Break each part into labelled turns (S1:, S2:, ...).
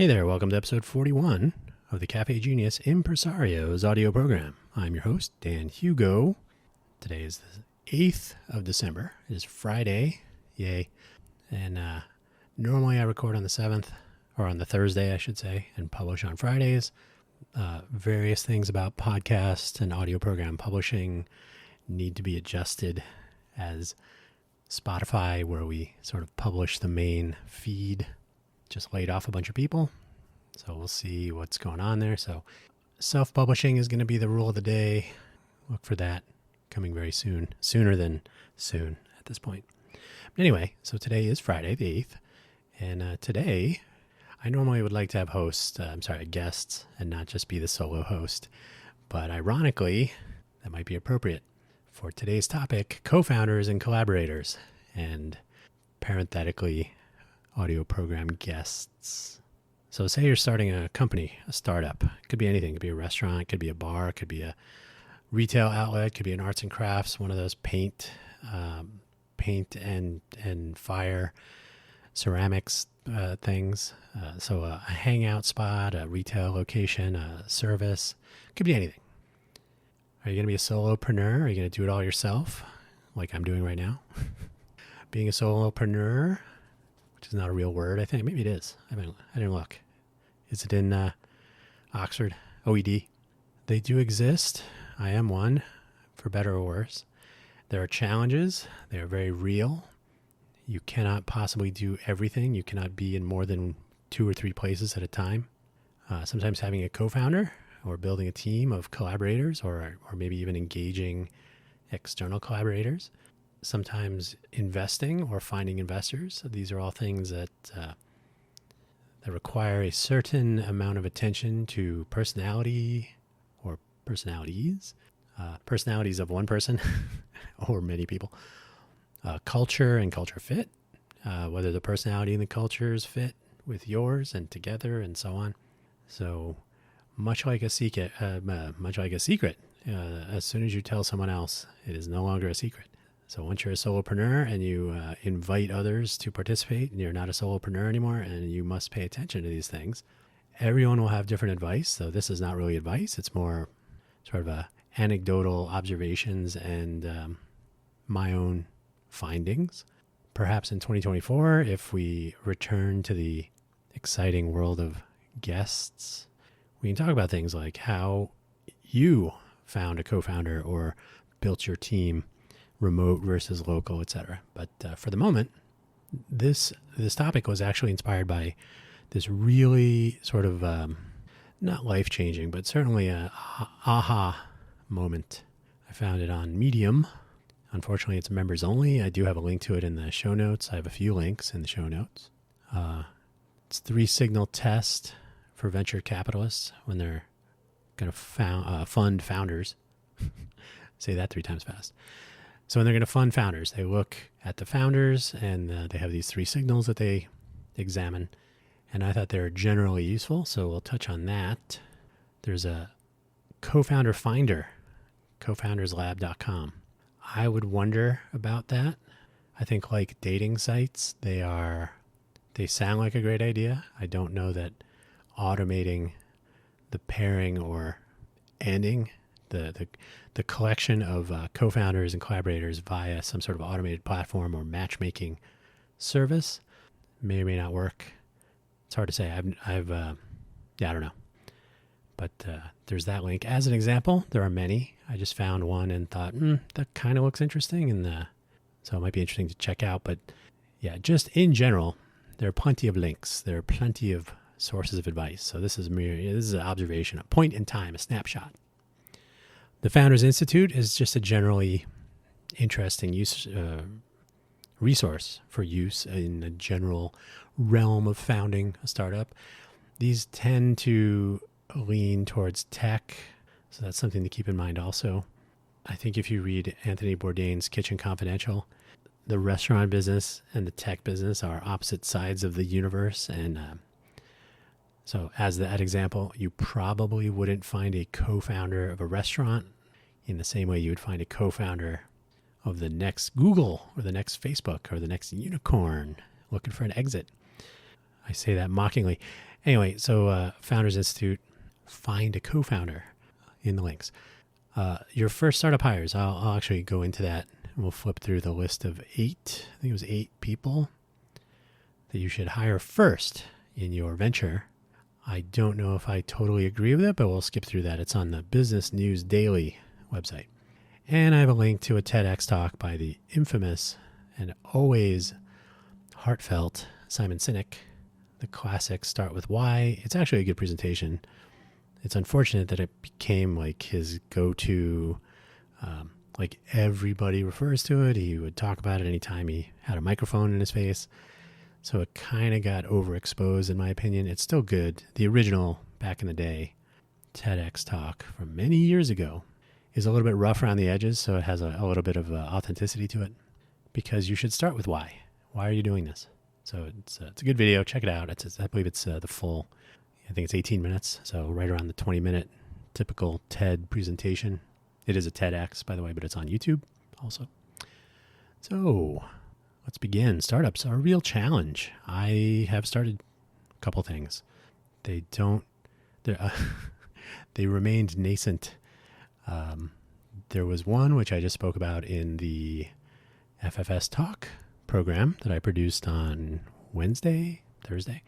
S1: Hey there, welcome to episode 41 of the Cafe Genius Impresarios audio program. I'm your host, Dan Hugo. Today is the 8th of December. It is Friday, yay. And normally I record on the 7th, or on the Thursday, I should say, and publish on Fridays. Various things about podcast and audio program publishing need to be adjusted, as Spotify, where we sort of publish the main feed, just laid off a bunch of people. So we'll see what's going on there. So self-publishing is going to be the rule of the day. Look for that coming very soon, sooner than soon at this point. But anyway, so today is Friday the 8th. And today, I normally would like to have guests, and not just be the solo host. But ironically, that might be appropriate for today's topic, cofounders and collaborators, and parenthetically, audio program guests. So say you're starting a company, a startup. It could be anything. It could be a restaurant, it could be a bar, it could be a retail outlet, it could be an arts and crafts, one of those paint and fire ceramics things. So a hangout spot, a retail location, a service. It could be anything. Are you going to be a solopreneur? Are you going to do it all yourself, like I'm doing right now? Being a solopreneur, which is not a real word, I think. Maybe it is. I didn't look. Is it in Oxford? OED? They do exist. I am one, for better or worse. There are challenges. They are very real. You cannot possibly do everything. You cannot be in more than 2 or 3 places at a time. Sometimes having a co-founder or building a team of collaborators, or maybe even engaging external collaborators. Sometimes investing or finding investors. These are all things that require a certain amount of attention to personality or personalities. Personalities of one person or many people. Culture and culture fit. Whether the personality and the cultures fit with yours and together and so on. So much like a secret, as soon as you tell someone else, it is no longer a secret. So once you're a solopreneur and you invite others to participate, and you're not a solopreneur anymore, and you must pay attention to these things, everyone will have different advice. So this is not really advice. It's more sort of anecdotal observations and my own findings. Perhaps in 2024, if we return to the exciting world of guests, we can talk about things like how you found a co-founder or built your team, remote versus local, etc. But for the moment, this topic was actually inspired by this really sort of not life-changing, but certainly a aha moment. I found it on Medium. Unfortunately, it's members only. I do have a link to it in the show notes. I have a few links in the show notes. It's 3-signal test for venture capitalists when they're going to fund founders. Say that 3 times fast. So when they're going to fund founders, they look at the founders, and they have these 3 signals that they examine. And I thought they were generally useful, so we'll touch on that. There's a co-founder finder, cofounderslab.com. I would wonder about that. I think, like dating sites, they sound like a great idea. I don't know that automating the pairing or ending the collection of co-founders and collaborators via some sort of automated platform or matchmaking service may or may not work. It's hard to say. I don't know. But there's that link. As an example, there are many. I just found one and thought, that kind of looks interesting. And so it might be interesting to check out. But yeah, just in general, there are plenty of links. There are plenty of sources of advice. So this is an observation, a point in time, a snapshot. The Founders Institute is just a generally interesting resource for use in the general realm of founding a startup. These tend to lean towards tech, so that's something to keep in mind also. I think if you read Anthony Bourdain's Kitchen Confidential, the restaurant business and the tech business are opposite sides of the universe. And so as that example, you probably wouldn't find a co-founder of a restaurant in the same way you would find a co-founder of the next Google or the next Facebook or the next unicorn looking for an exit. I say that mockingly. Anyway, so Founders Institute, find a co-founder in the links. Your first startup hires, I'll actually go into that. We'll flip through the list of 8, I think it was 8 people that you should hire first in your venture. I don't know if I totally agree with it, but we'll skip through that. It's on the Business News Daily website. And I have a link to a TEDx talk by the infamous and always heartfelt Simon Sinek, the classic Start With Why. It's actually a good presentation. It's unfortunate that it became like his go-to, like everybody refers to it. He would talk about it anytime he had a microphone in his face. So it kind of got overexposed, in my opinion. It's still good. The original, back in the day, TEDx talk from many years ago is a little bit rough around the edges, so it has a little bit of authenticity to it, because you should start with why. Why are you doing this? So it's a good video. Check it out. I believe it's the full, I think it's 18 minutes, so right around the 20-minute typical TED presentation. It is a TEDx, by the way, but it's on YouTube also. So let's begin. Startups are a real challenge. I have started a couple things. They remained nascent. There was one which I just spoke about in the FFS Talk program that I produced on Thursday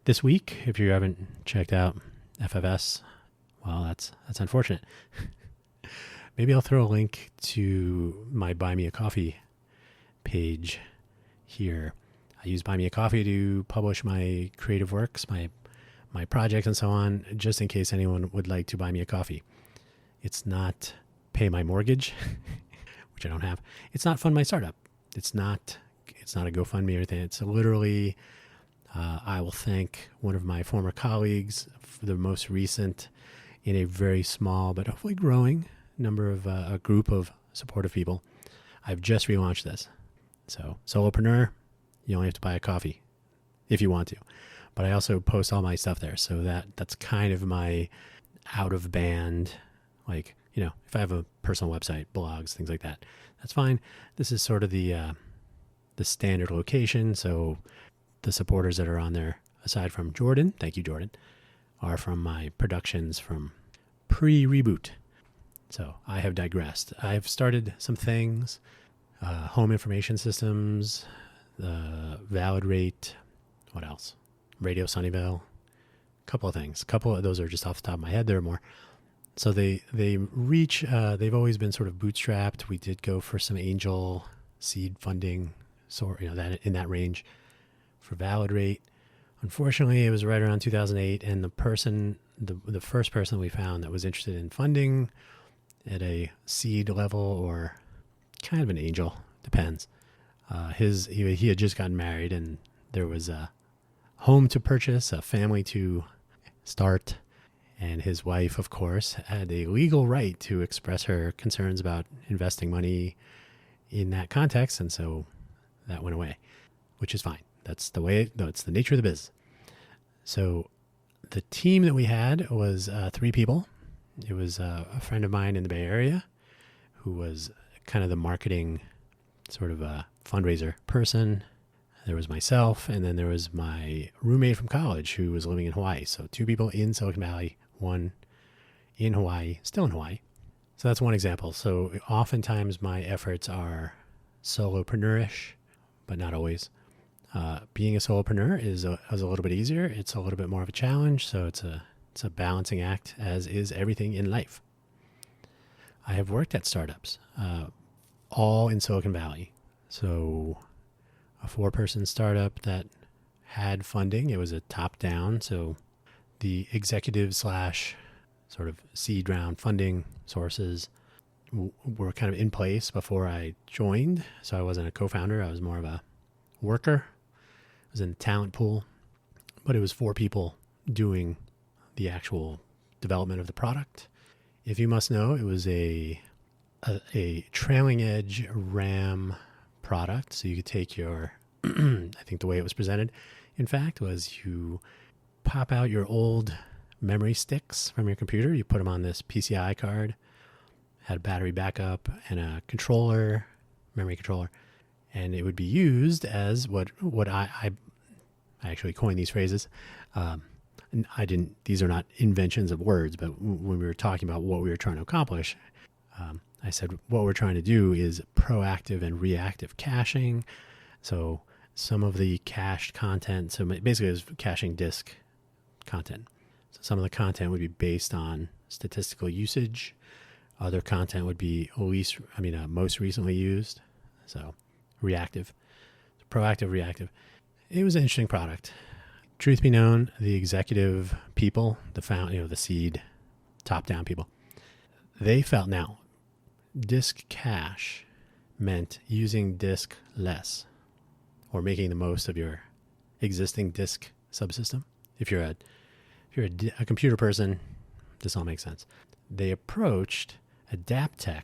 S1: this week. If you haven't checked out FFS, well, that's unfortunate. Maybe I'll throw a link to my Buy Me a Coffee page here. I use Buy Me a Coffee to publish my creative works, my projects and so on, just in case anyone would like to buy me a coffee. It's not pay my mortgage, which I don't have. It's not fund my startup. It's not a GoFundMe or anything. It's literally, I will thank one of my former colleagues for the most recent, in a very small but hopefully growing number of a group of supportive people. I've just relaunched this. So Solopreneur, you only have to buy a coffee if you want to. But I also post all my stuff there. So that's kind of my out of band, like, if I have a personal website, blogs, things like that, that's fine. This is sort of the standard location. So the supporters that are on there, aside from Jordan, thank you, Jordan, are from my productions from pre-reboot. So I have digressed. I've started some things, home information systems, Valid Rate, what else? Radio Sunnyvale, a couple of things. A couple of those are just off the top of my head. There are more. So they reach, they've always been sort of bootstrapped. We did go for some angel seed funding, that in that range for Valid Rate. Unfortunately, it was right around 2008, and the first person we found that was interested in funding at a seed level or kind of an angel, depends. He had just gotten married, and there was a home to purchase, a family to start, and his wife, of course, had a legal right to express her concerns about investing money in that context, and so that went away, which is fine. That's the nature of the business. So the team that we had was 3 people. It was a friend of mine in the Bay Area who was kind of the marketing sort of a fundraiser person. There was myself, and then there was my roommate from college who was living in Hawaii. So 2 people in Silicon Valley, 1 in Hawaii, still in Hawaii. So that's one example. So oftentimes my efforts are solopreneurish, but not always. Being a solopreneur is a little bit easier. It's a little bit more of a challenge. So it's a balancing act, as is everything in life. I have worked at startups, all in Silicon Valley. So a 4-person startup that had funding. It was a top-down, so the executive / sort of seed round funding sources were kind of in place before I joined. So I wasn't a co-founder. I was more of a worker. I was in the talent pool, but it was 4 people doing the actual development of the product. If you must know, it was a trailing edge RAM product. So you could take your, I think the way it was presented, in fact, was you pop out your old memory sticks from your computer. You put them on this PCI card, had a battery backup and a controller, memory controller. And it would be used as what I actually coined these phrases, And these are not inventions of words, but when we were talking about what we were trying to accomplish, I said, what we're trying to do is proactive and reactive caching. So some of the cached content, so basically it was caching disk content. So some of the content would be based on statistical usage. Other content would be most recently used. So reactive, proactive, reactive. It was an interesting product. Truth be known, the executive people, the seed, top-down people, they felt now disk cache meant using disk less or making the most of your existing disk subsystem. If you're a computer person, this all makes sense. They approached AdaptTech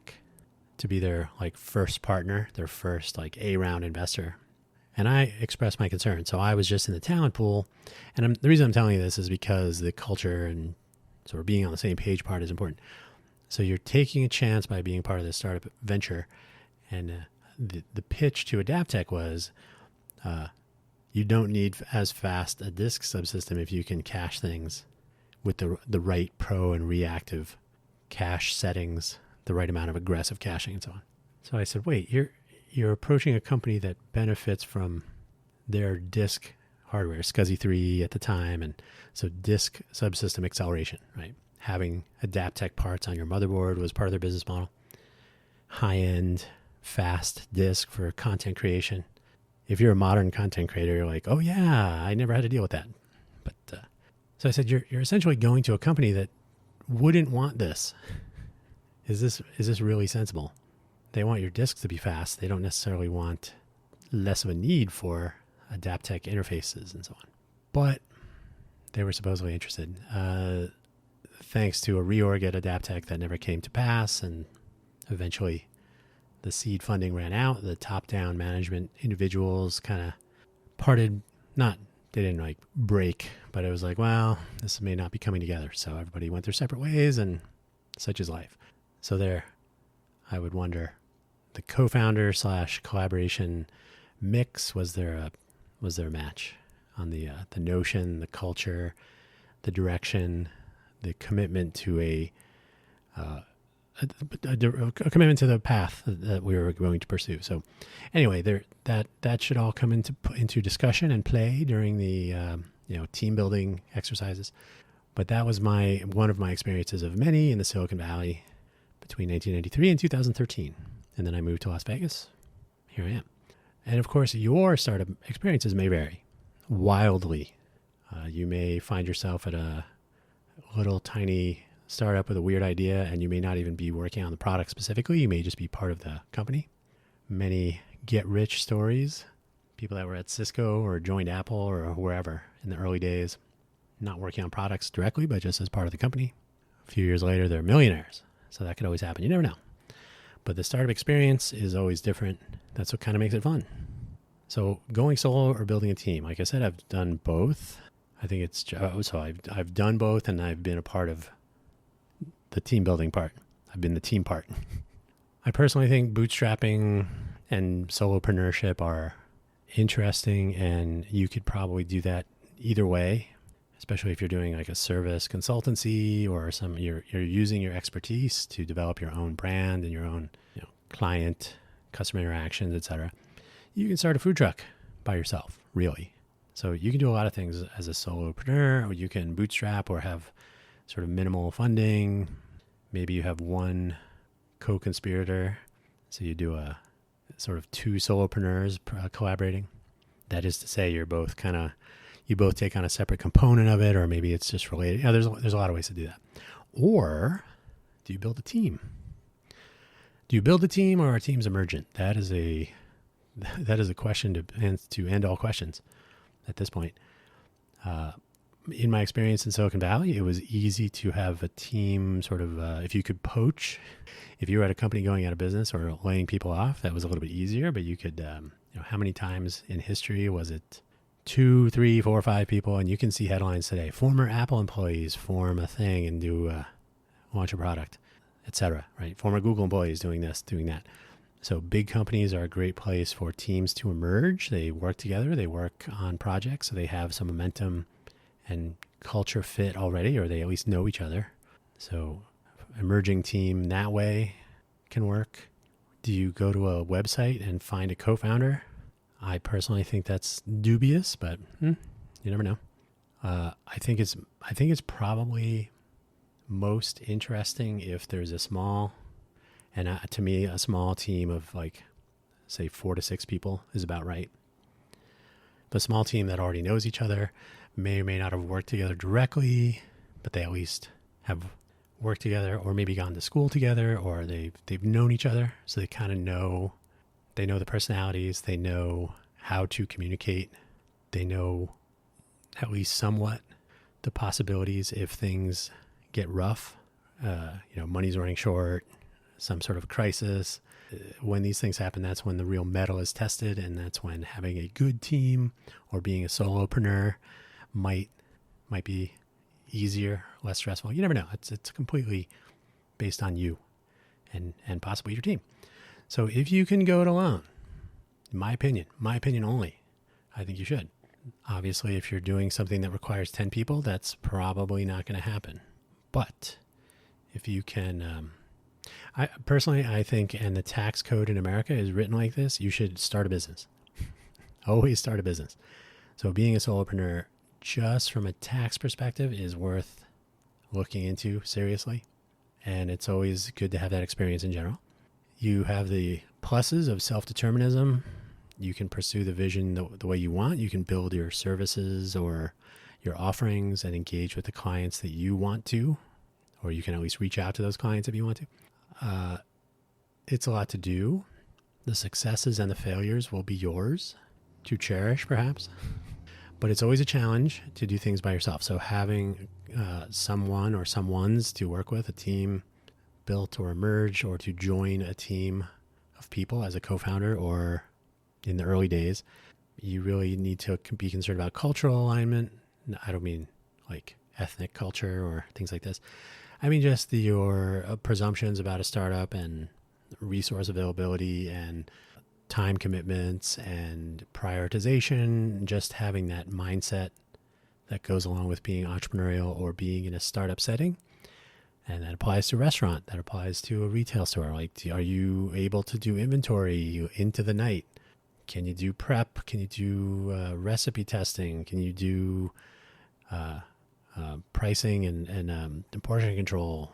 S1: to be their first partner, their first A-round investor. And I expressed my concern. So I was just in the talent pool. And the reason I'm telling you this is because the culture and sort of being on the same page part is important. So you're taking a chance by being part of this startup venture. And the pitch to AdaptTech was you don't need as fast a disk subsystem if you can cache things with the right pro and reactive cache settings, the right amount of aggressive caching and so on. So I said, wait, you're approaching a company that benefits from their disk hardware, SCSI 3 at the time, and so disk subsystem acceleration, right? Having AdaptTech parts on your motherboard was part of their business model. High-end, fast disk for content creation. If you're a modern content creator, you're like, oh yeah, I never had to deal with that. But so I said, you're essentially going to a company that wouldn't want this. Is this really sensible? They want your disks to be fast. They don't necessarily want less of a need for AdaptTech interfaces and so on. But they were supposedly interested. Thanks to a reorg at AdaptTech that never came to pass, and eventually the seed funding ran out. The top-down management individuals kind of parted. They didn't break, but it was well, this may not be coming together. So everybody went their separate ways, and such is life. So there, I would wonder, the co-founder / collaboration mix, was there a match on the notion, the culture, the direction, the commitment to a commitment to the path that we were going to pursue. So anyway, that should all come into discussion and play during the team building exercises. But that was one of my experiences of many in the Silicon Valley between 1993 and 2013. And then I moved to Las Vegas. Here I am. And of course, your startup experiences may vary wildly. You may find yourself at a little tiny startup with a weird idea, and you may not even be working on the product specifically. You may just be part of the company. Many get-rich stories, people that were at Cisco or joined Apple or wherever in the early days, not working on products directly, but just as part of the company. A few years later, they're millionaires. So that could always happen. You never know. But the startup experience is always different. That's what kind of makes it fun. So going solo or building a team, like I said, I've done both. I think I've done both, and I've been a part of the team building part. I've been the team part. I personally think bootstrapping and solopreneurship are interesting, and you could probably do that either way, especially if you're doing a service consultancy or you're using your expertise to develop your own brand and your own client, customer interactions, etc. You can start a food truck by yourself, really. So you can do a lot of things as a solopreneur, or you can bootstrap or have sort of minimal funding. Maybe you have one co-conspirator. So you do a sort of two solopreneurs collaborating. That is to say, you both take on a separate component of it, or maybe it's just related. There's a lot of ways to do that. Or do you build a team? Do you build a team, or are teams emergent? That is a question to end all questions at this point. In my experience in Silicon Valley, it was easy to have a team sort of, if you could poach, if you were at a company going out of business or laying people off, that was a little bit easier, but you could, how many times in history was it 2, 3, 4, 5 people? And you can see headlines today, former Apple employees form a thing and launch a product, etc. Right? Former Google employees doing this, doing that. So big companies are a great place for teams to emerge. They work together. They work on projects. So they have some momentum and culture fit already, or they at least know each other. So emerging team that way can work. Do you go to a website and find a co-founder? I personally think that's dubious, but you never know. I think it's probably most interesting if there's a small, and to me, a small team of like, say 4 to 6 people is about right. But a small team that already knows each other, may or may not have worked together directly, but they at least have worked together, or maybe gone to school together, or they've known each other, so they kind of know, they know the personalities, they know how to communicate, they know at least somewhat the possibilities if things get rough, money's running short, some sort of crisis. When these things happen, that's when the real mettle is tested, and that's when having a good team or being a solopreneur might be easier, less stressful. You never know. It's completely based on you and possibly your team. So if you can go it alone, in my opinion only, I think you should. Obviously, if you're doing something that requires 10 people, that's probably not going to happen. But if you can, I think, and the tax code in America is written like this, you should start a business. Always start a business. So being a solopreneur, just from a tax perspective, is worth looking into seriously. And it's always good to have that experience in general. You have the pluses of self-determinism. You can pursue the vision the way you want. You can build your services or your offerings and engage with the clients that you want to, or you can at least reach out to those clients if you want to. It's a lot to do. The successes and the failures will be yours to cherish, perhaps. But it's always a challenge to do things by yourself. So having someone or someones to work with, a team built or emerge, or to join a team of people as a co-founder, or in the early days, you really need to be concerned about cultural alignment. I don't mean like ethnic culture or things like this. I mean just your presumptions about a startup and resource availability and time commitments and prioritization, just having that mindset that goes along with being entrepreneurial or being in a startup setting. And that applies to a restaurant, that applies to a retail store. Like, are you able to do inventory into the night? Can you do prep? Can you do recipe testing? Can you do pricing and portion control,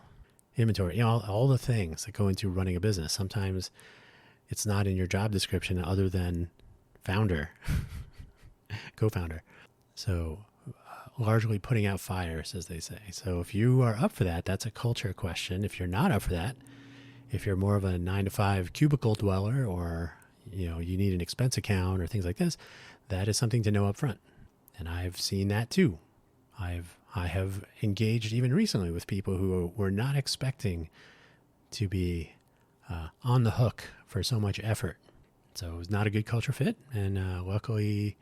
S1: inventory? All the things that go into running a business. Sometimes it's not in your job description other than founder, co-founder. So largely putting out fires, as they say. So if you are up for that, that's a culture question. If you're not up for that, if you're more of a 9-to-5 cubicle dweller, or you need an expense account or things like this, that is something to know up front. And I've seen that too. I have engaged even recently with people who were not expecting to be on the hook for so much effort. So it was not a good culture fit. And luckily,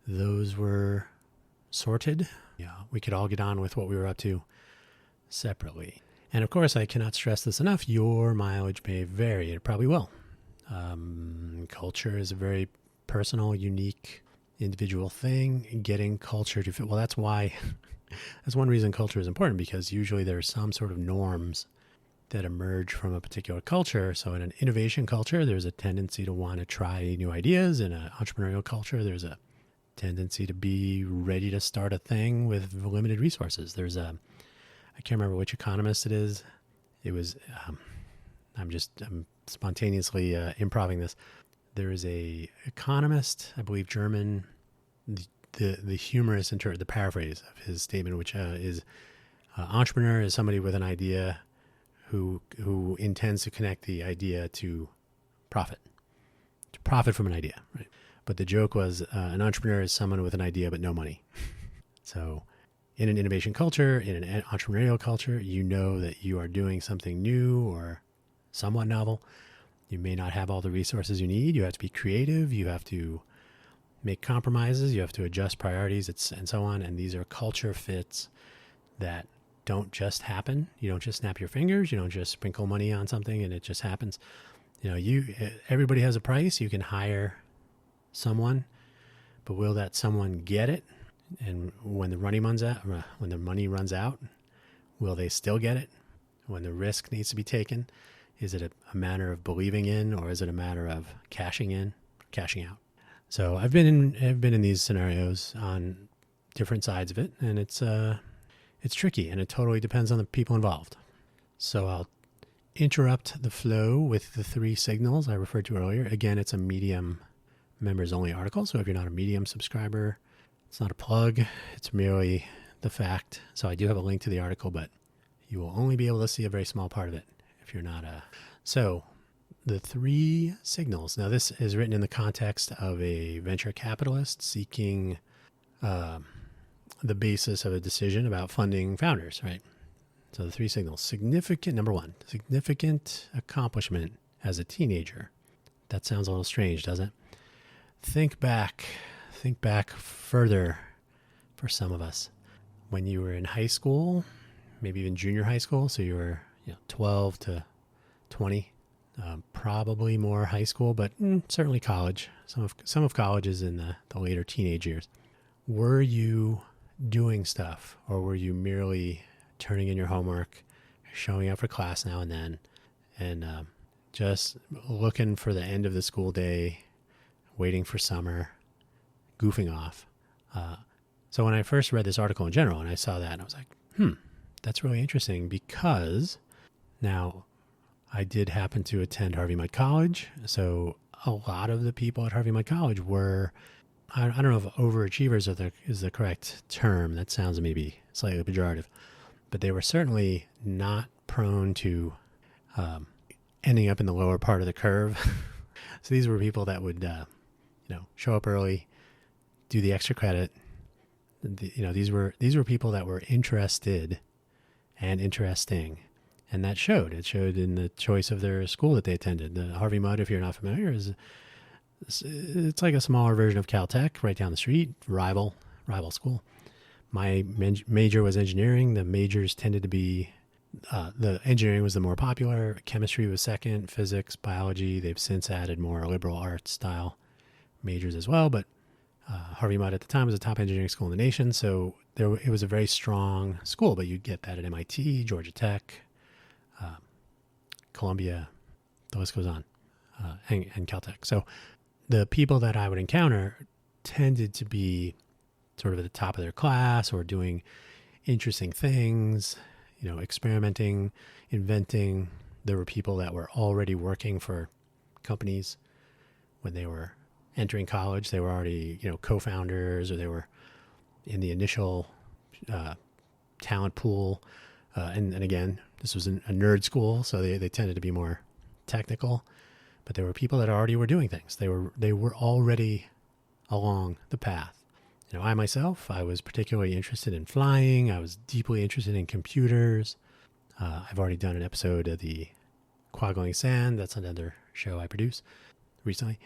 S1: those were sorted. Yeah, we could all get on with what we were up to separately. And of course, I cannot stress this enough. Your mileage may vary. It probably will. Culture is a very personal, unique, individual thing. Getting culture to fit. Well, that's why, that's one reason culture is important, because usually there are some sort of norms that emerge from a particular culture. So in an innovation culture, there's a tendency to want to try new ideas. In an entrepreneurial culture, there's a tendency to be ready to start a thing with limited resources. I can't remember which economist it is. It was, I'm spontaneously improving this. There is a economist, I believe German, the humorous the paraphrase of his statement, which is entrepreneur is somebody with an idea who intends to connect the idea to profit from an idea, right? But the joke was an entrepreneur is someone with an idea but no money. So in an innovation culture, in an entrepreneurial culture, you know that you are doing something new or somewhat novel. You may not have all the resources you need. You have to be creative. You have to make compromises. You have to adjust priorities, and so on. And these are culture fits that don't just happen. You don't just snap your fingers. You don't just sprinkle money on something and it just happens. Everybody has a price. You can hire someone, but will that someone get it? And when the money runs out, will they still get it? When the risk needs to be taken, is it a matter of believing in, or is it a matter of cashing in, cashing out? So I've been in these scenarios on different sides of it, and it's tricky, and it totally depends on the people involved. So I'll interrupt the flow with the 3 signals I referred to earlier. Again, it's a Medium members only article. So if you're not a Medium subscriber, it's not a plug. It's merely the fact. So I do have a link to the article, but you will only be able to see a very small part of it if you're not a... So the 3 signals. Now this is written in the context of a venture capitalist seeking the basis of a decision about funding founders, right? So the 3 signals. Number 1, significant accomplishment as a teenager. That sounds a little strange, doesn't it? Think back further for some of us. When you were in high school, maybe even junior high school, so you were 12 to 20, probably more high school, but certainly college. Some of college is in the later teenage years. Were you doing stuff, or were you merely turning in your homework, showing up for class now and then, and just looking for the end of the school day, waiting for summer, goofing off? So when I first read this article in general and I saw that, I was like, that's really interesting, because now I did happen to attend Harvey Mudd College. So a lot of the people at Harvey Mudd College were, I don't know if overachievers is the correct term. That sounds maybe slightly pejorative, but they were certainly not prone to ending up in the lower part of the curve. So these were people that would, show up early, do the extra credit. These were people that were interested and interesting, and that showed. It showed in the choice of their school that they attended. The Harvey Mudd, if you're not familiar, it's like a smaller version of Caltech, right down the street, rival school. My major was engineering. The majors tended to be, the engineering was the more popular. Chemistry was second, physics, biology. They've since added more liberal arts style majors as well, but Harvey Mudd at the time was the top engineering school in the nation, so it was a very strong school, but you'd get that at MIT, Georgia Tech, Columbia, the list goes on, and Caltech. So the people that I would encounter tended to be sort of at the top of their class, or doing interesting things, experimenting, inventing. There were people that were already working for companies when they were entering college. They were already, co-founders, or they were in the initial talent pool. And again, this was a nerd school, so they tended to be more technical. But there were people that already were doing things. They were already along the path. I myself, I was particularly interested in flying. I was deeply interested in computers. I've already done an episode of the Quaggling Sand. That's another show I produced recently.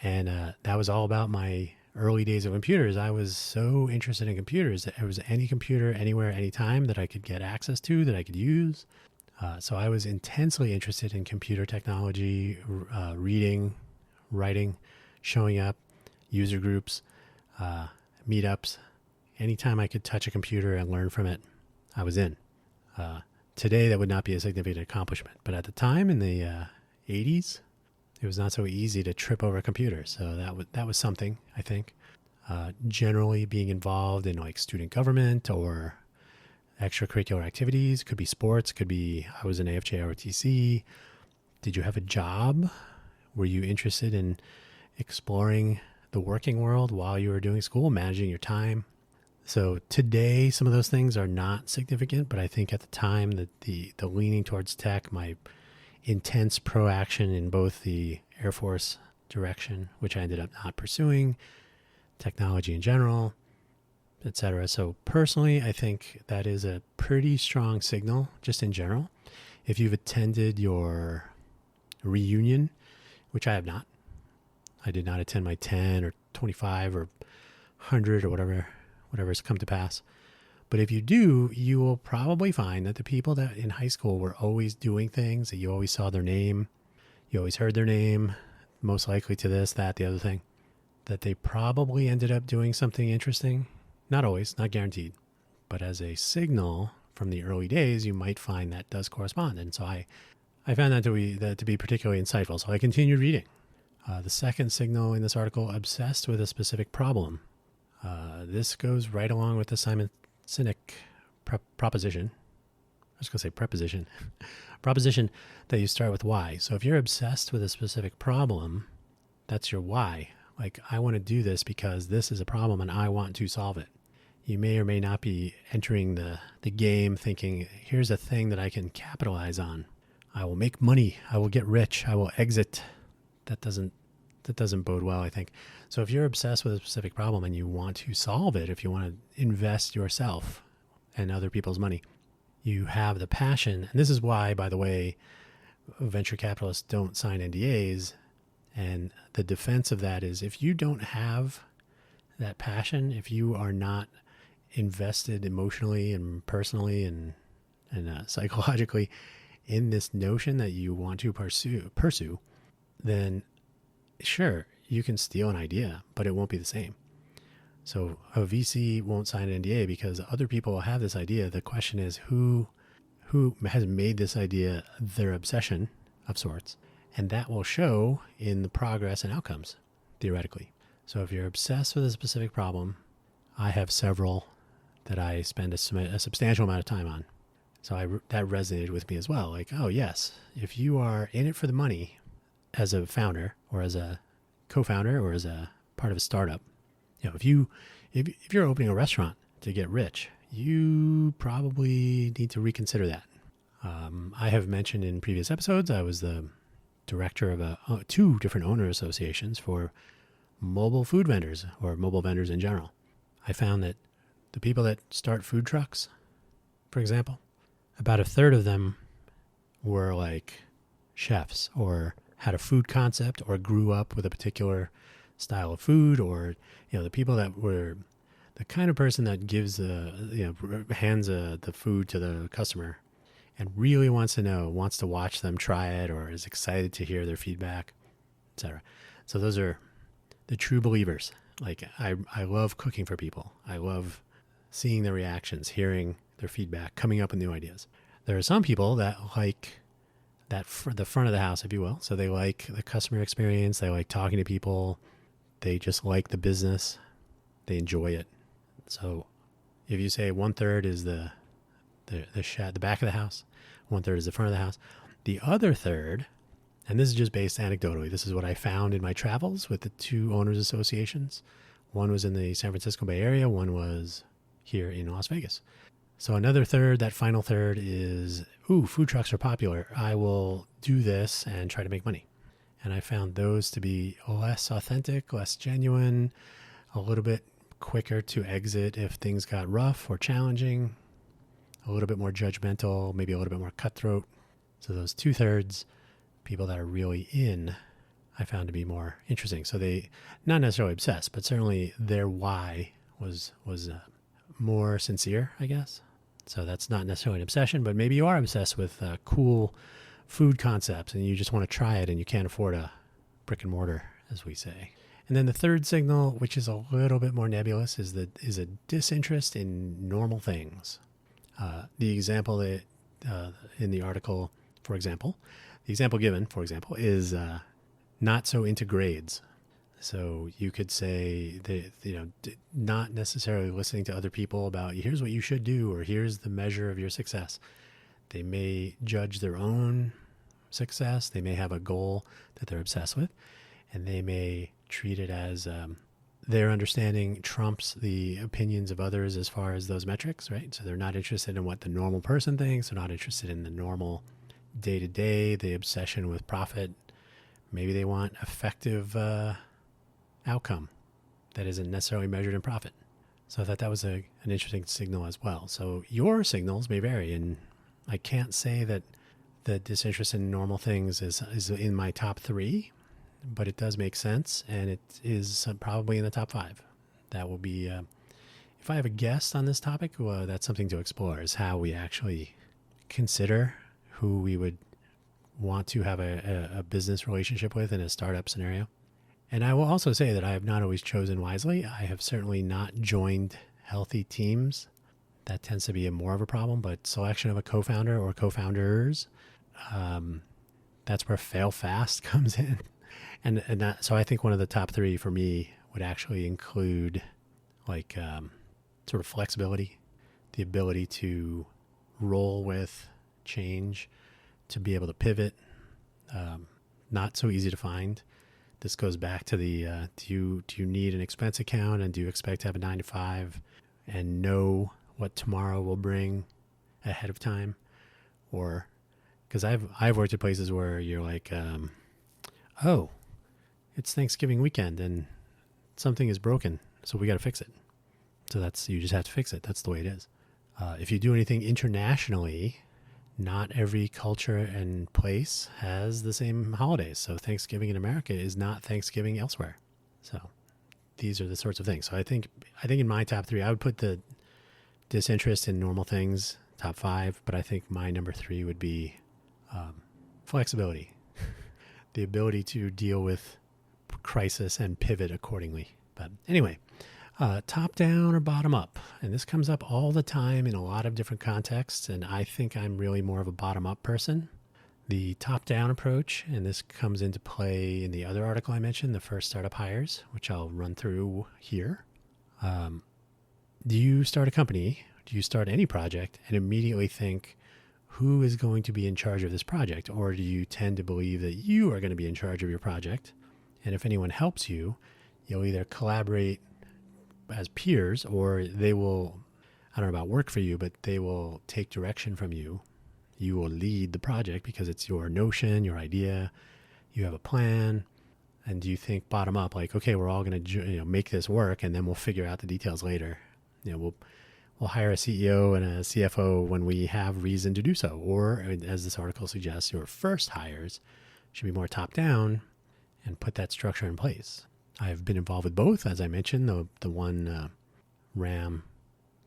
S1: And that was all about my early days of computers. I was so interested in computers that there was any computer anywhere, anytime that I could get access to, that I could use. So I was intensely interested in computer technology, reading, writing, showing up, user groups, meetups. Anytime I could touch a computer and learn from it, I was in. Today, that would not be a significant accomplishment. But at the time, in the 80s, it was not so easy to trip over a computer. So that was something, I think. Generally being involved in like student government or extracurricular activities. Could be sports, could be, I was in AFJ ROTC. Did you have a job? Were you interested in exploring the working world while you were doing school, managing your time? So today, some of those things are not significant, but I think at the time that the leaning towards tech, my intense pro-action in both the Air Force direction, which I ended up not pursuing, technology in general, etc. So personally, I think that is a pretty strong signal, just in general. If you've attended your reunion, which I have not, I did not attend my 10 or 25 or 100 or whatever's come to pass. But if you do, you will probably find that the people that in high school were always doing things, that you always saw their name, you always heard their name, most likely to this, that, the other thing, that they probably ended up doing something interesting Not always, not guaranteed, but as a signal from the early days, you might find that does correspond. And so I found that to be particularly insightful. So I continued reading. The second signal in this article, obsessed with a specific problem. This goes right along with the Simon Sinek proposition. I was going to say preposition. Proposition that you start with why. So if you're obsessed with a specific problem, that's your why. Like, I want to do this because this is a problem and I want to solve it. You may or may not be entering the game thinking, here's a thing that I can capitalize on. I will make money. I will get rich. I will exit. That doesn't bode well, I think. So if you're obsessed with a specific problem and you want to solve it, if you want to invest yourself and other people's money, you have the passion. And this is why, by the way, venture capitalists don't sign NDAs. And the defense of that is, if you don't have that passion, if you are not invested emotionally and personally and psychologically in this notion that you want to pursue, then sure, you can steal an idea, but it won't be the same. So a VC won't sign an NDA because other people have this idea. The question is, who has made this idea their obsession of sorts? And that will show in the progress and outcomes, theoretically. So if you're obsessed with a specific problem, I have several that I spend a substantial amount of time on. So that resonated with me as well. Like, oh yes, if you are in it for the money as a founder or as a co-founder or as a part of a startup, if you're opening a restaurant to get rich, you probably need to reconsider that. I have mentioned in previous episodes, I was the director of two different owner associations for mobile food vendors or mobile vendors in general. I found that the people that start food trucks, for example, about a third of them were like chefs or had a food concept or grew up with a particular style of food, or the people that were the kind of person that gives hands the food to the customer and really wants to watch them try it or is excited to hear their feedback, etc. So those are the true believers. Like, I love cooking for people. I love seeing their reactions, hearing their feedback, coming up with new ideas. There are some people that like the front of the house, if you will. So they like the customer experience. They like talking to people. They just like the business. They enjoy it. So if you say 1/3 is the back of the house, 1/3 is the front of the house, the other third, and this is just based anecdotally, this is what I found in my travels with the two owners associations. One was in the San Francisco Bay Area. One was here in Las Vegas. So another third, that final third is, food trucks are popular. I will do this and try to make money. And I found those to be less authentic, less genuine, a little bit quicker to exit if things got rough or challenging, a little bit more judgmental, maybe a little bit more cutthroat. So those 2/3, people that are really in, I found to be more interesting. So they, not necessarily obsessed, but certainly their why was more sincere, I guess. So that's not necessarily an obsession, but maybe you are obsessed with cool food concepts and you just want to try it and you can't afford a brick and mortar, as we say. And then the third signal, which is a little bit more nebulous, is a disinterest in normal things. The example that in the article, for example, the example given, for example, is not so into grades. So you could say that, not necessarily listening to other people about here's what you should do or here's the measure of your success. They may judge their own success. They may have a goal that they're obsessed with, and they may treat it as their understanding trumps the opinions of others as far as those metrics, right? So they're not interested in what the normal person thinks. They're not interested in the normal day-to-day, the obsession with profit. Maybe they want effective outcome that isn't necessarily measured in profit. So I thought that was an interesting signal as well. So your signals may vary, and I can't say that the disinterest in normal things is in my top 3, but it does make sense, and it is probably in the top 5. That will be, if I have a guest on this topic, that's something to explore, is how we actually consider who we would want to have a business relationship with in a startup scenario. And I will also say that I have not always chosen wisely. I have certainly not joined healthy teams, that tends to be more of a problem. But selection of a co-founder or co-founders, that's where fail fast comes in. So I think one of the top three for me would actually include like sort of flexibility, the ability to roll with change, to be able to pivot. Not so easy to find. This goes back to the do you need an expense account, and do you expect to have a 9 to 5 and know what tomorrow will bring ahead of time? Or because I've worked at places where you're like, oh, it's Thanksgiving weekend and something is broken, so we got to fix it. So you just have to fix it. That's the way it is. If you do anything internationally, not every culture and place has the same holidays. So Thanksgiving in America is not Thanksgiving elsewhere. So these are the sorts of things. So I think in my top three, I would put the disinterest in normal things, top 5, but I think my number 3 would be flexibility, the ability to deal with crisis and pivot accordingly. But anyway, top down or bottom up. And this comes up all the time in a lot of different contexts. And I think I'm really more of a bottom up person. The top down approach, and this comes into play in the other article I mentioned, the first startup hires, which I'll run through here. Do you start a company? Do you start any project and immediately think, who is going to be in charge of this project? Or do you tend to believe that you are going to be in charge of your project? And if anyone helps you, you'll either collaborate as peers, or they will, I don't know about work for you, but they will take direction from you. You will lead the project because it's your notion, your idea, you have a plan. And do you think bottom up, like, okay, we're all going to make this work, and then we'll figure out the details later. We'll hire a CEO and a CFO when we have reason to do so. Or, as this article suggests, your first hires should be more top down and put that structure in place. I've been involved with both, as I mentioned, the one RAM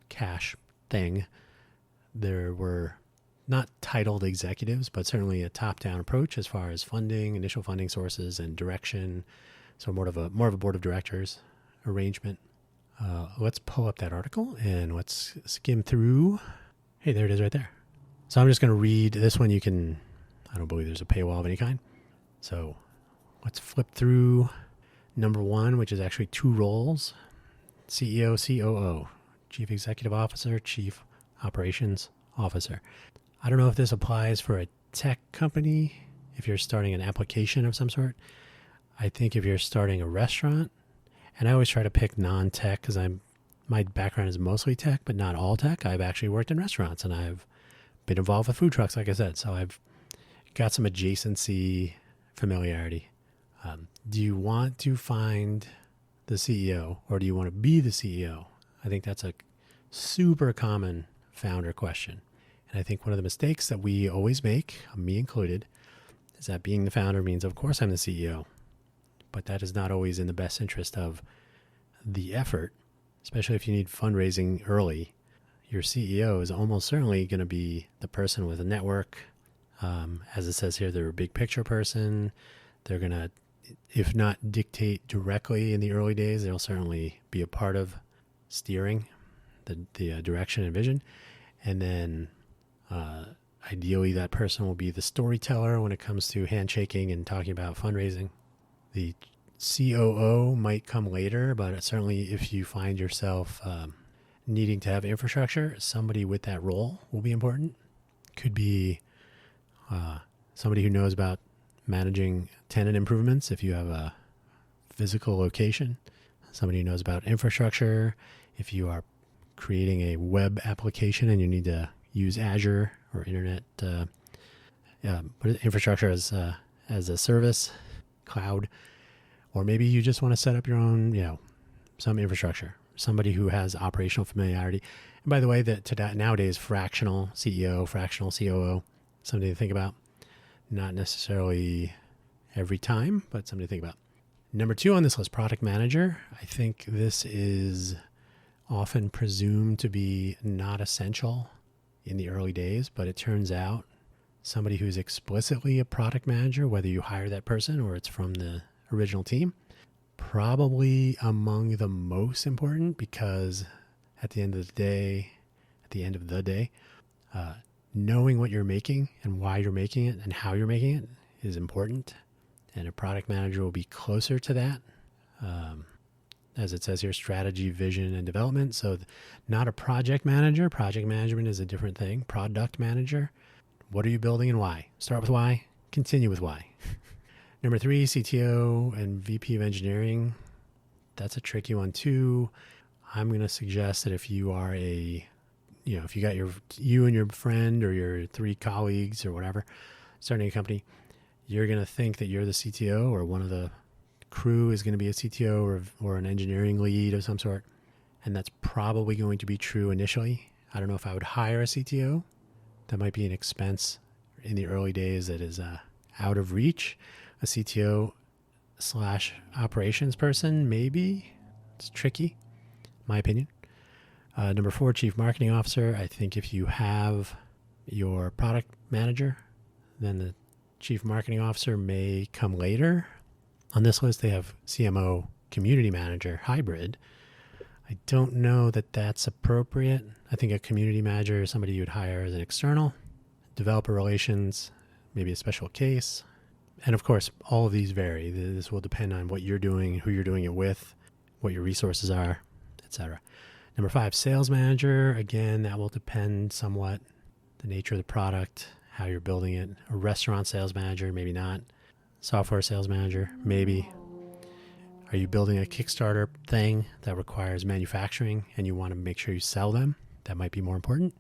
S1: cash thing. There were not titled executives, but certainly a top-down approach as far as funding, initial funding sources, and direction. So more of a board of directors arrangement. Let's pull up that article and let's skim through. Hey, there it is right there. So I'm just going to read this one. I don't believe there's a paywall of any kind. So let's flip through number 1, which is actually 2 roles: CEO, COO, Chief Executive Officer, Chief Operations Officer. I don't know if this applies for a tech company, if you're starting an application of some sort. I think if you're starting a restaurant, and I always try to pick non-tech because my background is mostly tech, but not all tech. I've actually worked in restaurants and I've been involved with food trucks, like I said. So I've got some adjacency familiarity. Do you want to find the CEO, or do you want to be the CEO? I think that's a super common founder question. And I think one of the mistakes that we always make, me included, is that being the founder means, of course, I'm the CEO. But that is not always in the best interest of the effort, especially if you need fundraising early. Your CEO is almost certainly going to be the person with a network. As it says here, they're a big picture person. They're going to, if not dictate directly in the early days, they'll certainly be a part of steering the direction and vision. And then ideally that person will be the storyteller when it comes to handshaking and talking about fundraising. The COO might come later, but certainly if you find yourself needing to have infrastructure, somebody with that role will be important. Could be somebody who knows about managing tenant improvements if you have a physical location, somebody who knows about infrastructure if you are creating a web application and you need to use Azure or internet infrastructure as a service, cloud, or maybe you just want to set up your own, some infrastructure, somebody who has operational familiarity. And by the way, that nowadays, fractional CEO, fractional COO, something to think about. Not necessarily every time, but something to think about. Number 2 on this list, product manager. I think this is often presumed to be not essential in the early days, but it turns out somebody who's explicitly a product manager, whether you hire that person or it's from the original team, probably among the most important, because at the end of the day, knowing what you're making and why you're making it and how you're making it is important. And a product manager will be closer to that. As it says here, strategy, vision, and development. So not a project manager. Project management is a different thing. Product manager. What are you building and why? Start with why, continue with why. Number 3, CTO and VP of engineering. That's a tricky one too. I'm going to suggest that if you are if you got you and your friend or your 3 colleagues or whatever, starting a company, you're going to think that you're the CTO, or one of the crew is going to be a CTO or an engineering lead of some sort. And that's probably going to be true initially. I don't know if I would hire a CTO. That might be an expense in the early days that is out of reach. A CTO / operations person, maybe. It's tricky, my opinion. Number 4, chief marketing officer. I think if you have your product manager, then the chief marketing officer may come later. On this list, they have CMO, community manager, hybrid. I don't know that that's appropriate. I think a community manager is somebody you'd hire as an external. Developer relations, maybe a special case. And of course, all of these vary. This will depend on what you're doing, who you're doing it with, what your resources are, etc. Number 5, sales manager. Again, that will depend somewhat the nature of the product, how you're building it. A restaurant sales manager, maybe not. Software sales manager, maybe. Are you building a Kickstarter thing that requires manufacturing and you want to make sure you sell them? That might be more important.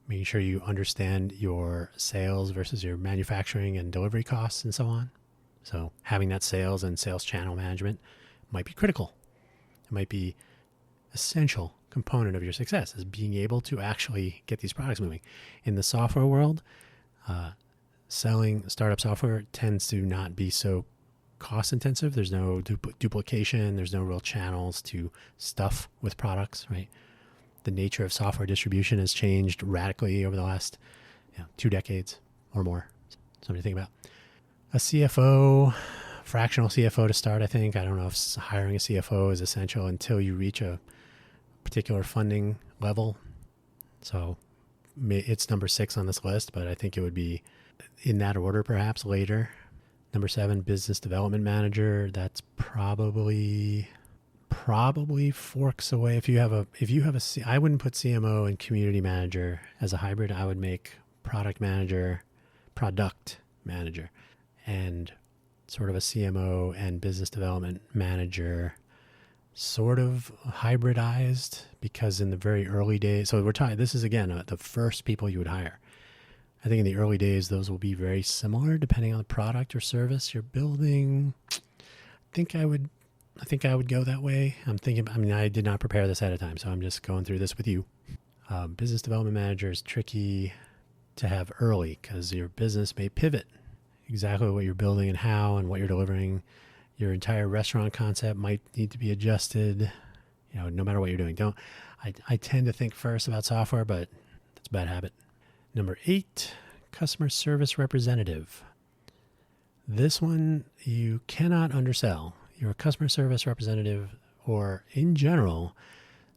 S1: Making sure you understand your sales versus your manufacturing and delivery costs and so on. So having that sales and sales channel management might be critical. It might be essential component of your success, is being able to actually get these products moving. In the software world, selling startup software tends to not be so cost intensive. There's no duplication. There's no real channels to stuff with products, right? The nature of software distribution has changed radically over the last 2 decades or more. Something to think about. A CFO, fractional CFO to start, I think. I don't know if hiring a CFO is essential until you reach a particular funding level. So it's number 6 on this list, but I think it would be in that order, perhaps later. Number 7, business development manager. That's probably forks away. I wouldn't put CMO and community manager as a hybrid. I would make product manager, and sort of a CMO and business development manager, sort of hybridized, because in the very early days, so we're talking, this is again, the first people you would hire. I think in the early days, those will be very similar depending on the product or service you're building. I think I would go that way. I did not prepare this ahead of time, so I'm just going through this with you. Business development manager is tricky to have early because your business may pivot exactly what you're building and how and what you're delivering. Your entire restaurant concept might need to be adjusted, no matter what you're doing. I tend to think first about software, but that's a bad habit. Number 8, customer service representative. This one you cannot undersell. You're a customer service representative, or in general,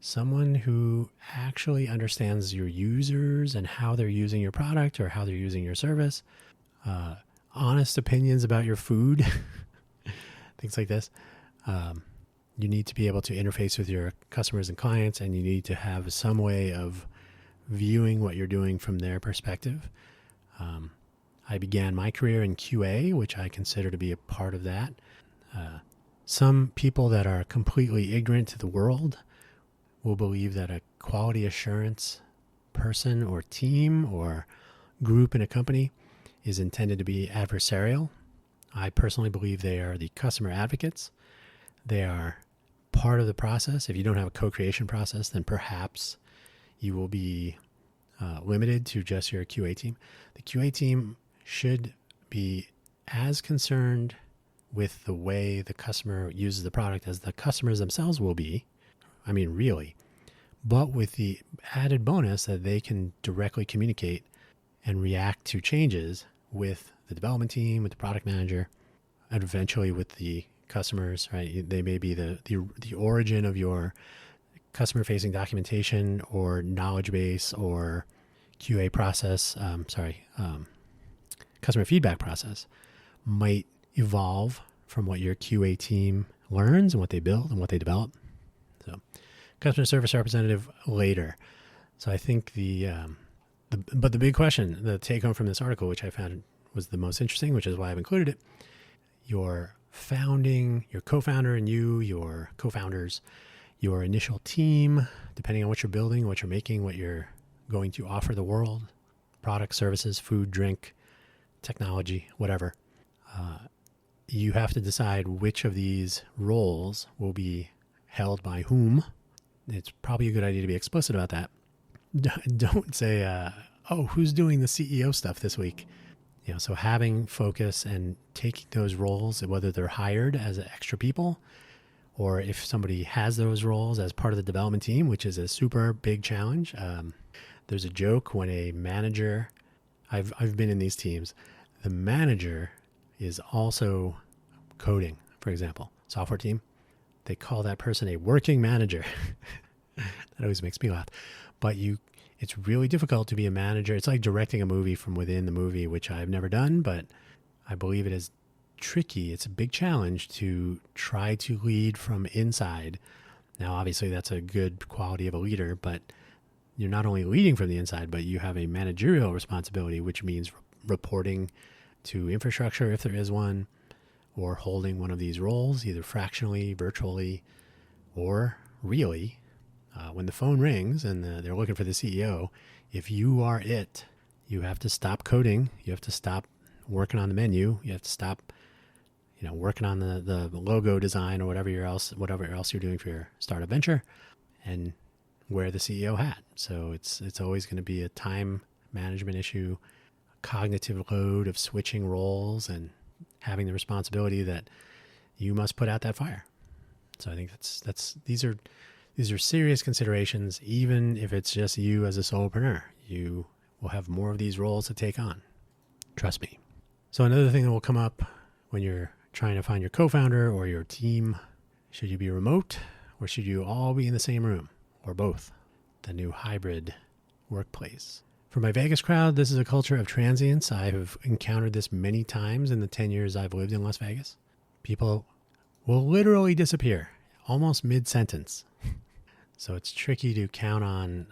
S1: someone who actually understands your users and how they're using your product or how they're using your service. Honest opinions about your food, things like this. You need to be able to interface with your customers and clients, and you need to have some way of viewing what you're doing from their perspective. I began my career in QA, which I consider to be a part of that. Some people that are completely ignorant to the world will believe that a quality assurance person or team or group in a company is intended to be adversarial. I personally believe they are the customer advocates. They are part of the process. If you don't have a co-creation process, then perhaps you will be limited to just your QA team. The QA team should be as concerned with the way the customer uses the product as the customers themselves will be. I mean, really. But with the added bonus that they can directly communicate and react to changes with the development team, with the product manager, and eventually with the customers, right? They may be the origin of your customer facing documentation or knowledge base or QA process, customer feedback process might evolve from what your QA team learns and what they build and what they develop. So customer service representative later. So I think but the big question, the take home from this article, which I found was the most interesting, which is why I've included it, your co-founder and your co-founders, your initial team, depending on what you're building, what you're making, what you're going to offer the world, products, services, food, drink, technology, whatever. You have to decide which of these roles will be held by whom. It's probably a good idea to be explicit about that. Don't say, who's doing the CEO stuff this week? So having focus and taking those roles, whether they're hired as extra people or if somebody has those roles as part of the development team, which is a super big challenge. There's a joke when a manager, I've been in these teams, the manager is also coding, for example, software team. They call that person a working manager. That always makes me laugh. But it's really difficult to be a manager. It's like directing a movie from within the movie, which I've never done, but I believe it is tricky. It's a big challenge to try to lead from inside. Now, obviously, that's a good quality of a leader, but you're not only leading from the inside, but you have a managerial responsibility, which means reporting to infrastructure if there is one, or holding one of these roles, either fractionally, virtually, or really. When the phone rings and they're looking for the CEO, if you are it, you have to stop coding. You have to stop working on the menu. You have to stop, working on the logo design or whatever else you're doing for your startup venture, and wear the CEO hat. So it's always going to be a time management issue, cognitive load of switching roles and having the responsibility that you must put out that fire. So I think these are serious considerations. Even if it's just you as a solopreneur, you will have more of these roles to take on. Trust me. So another thing that will come up when you're trying to find your co-founder or your team, should you be remote or should you all be in the same room, or both? The new hybrid workplace. For my Vegas crowd, this is a culture of transience. I have encountered this many times in the 10 years I've lived in Las Vegas. People will literally disappear almost mid-sentence. So it's tricky to count on,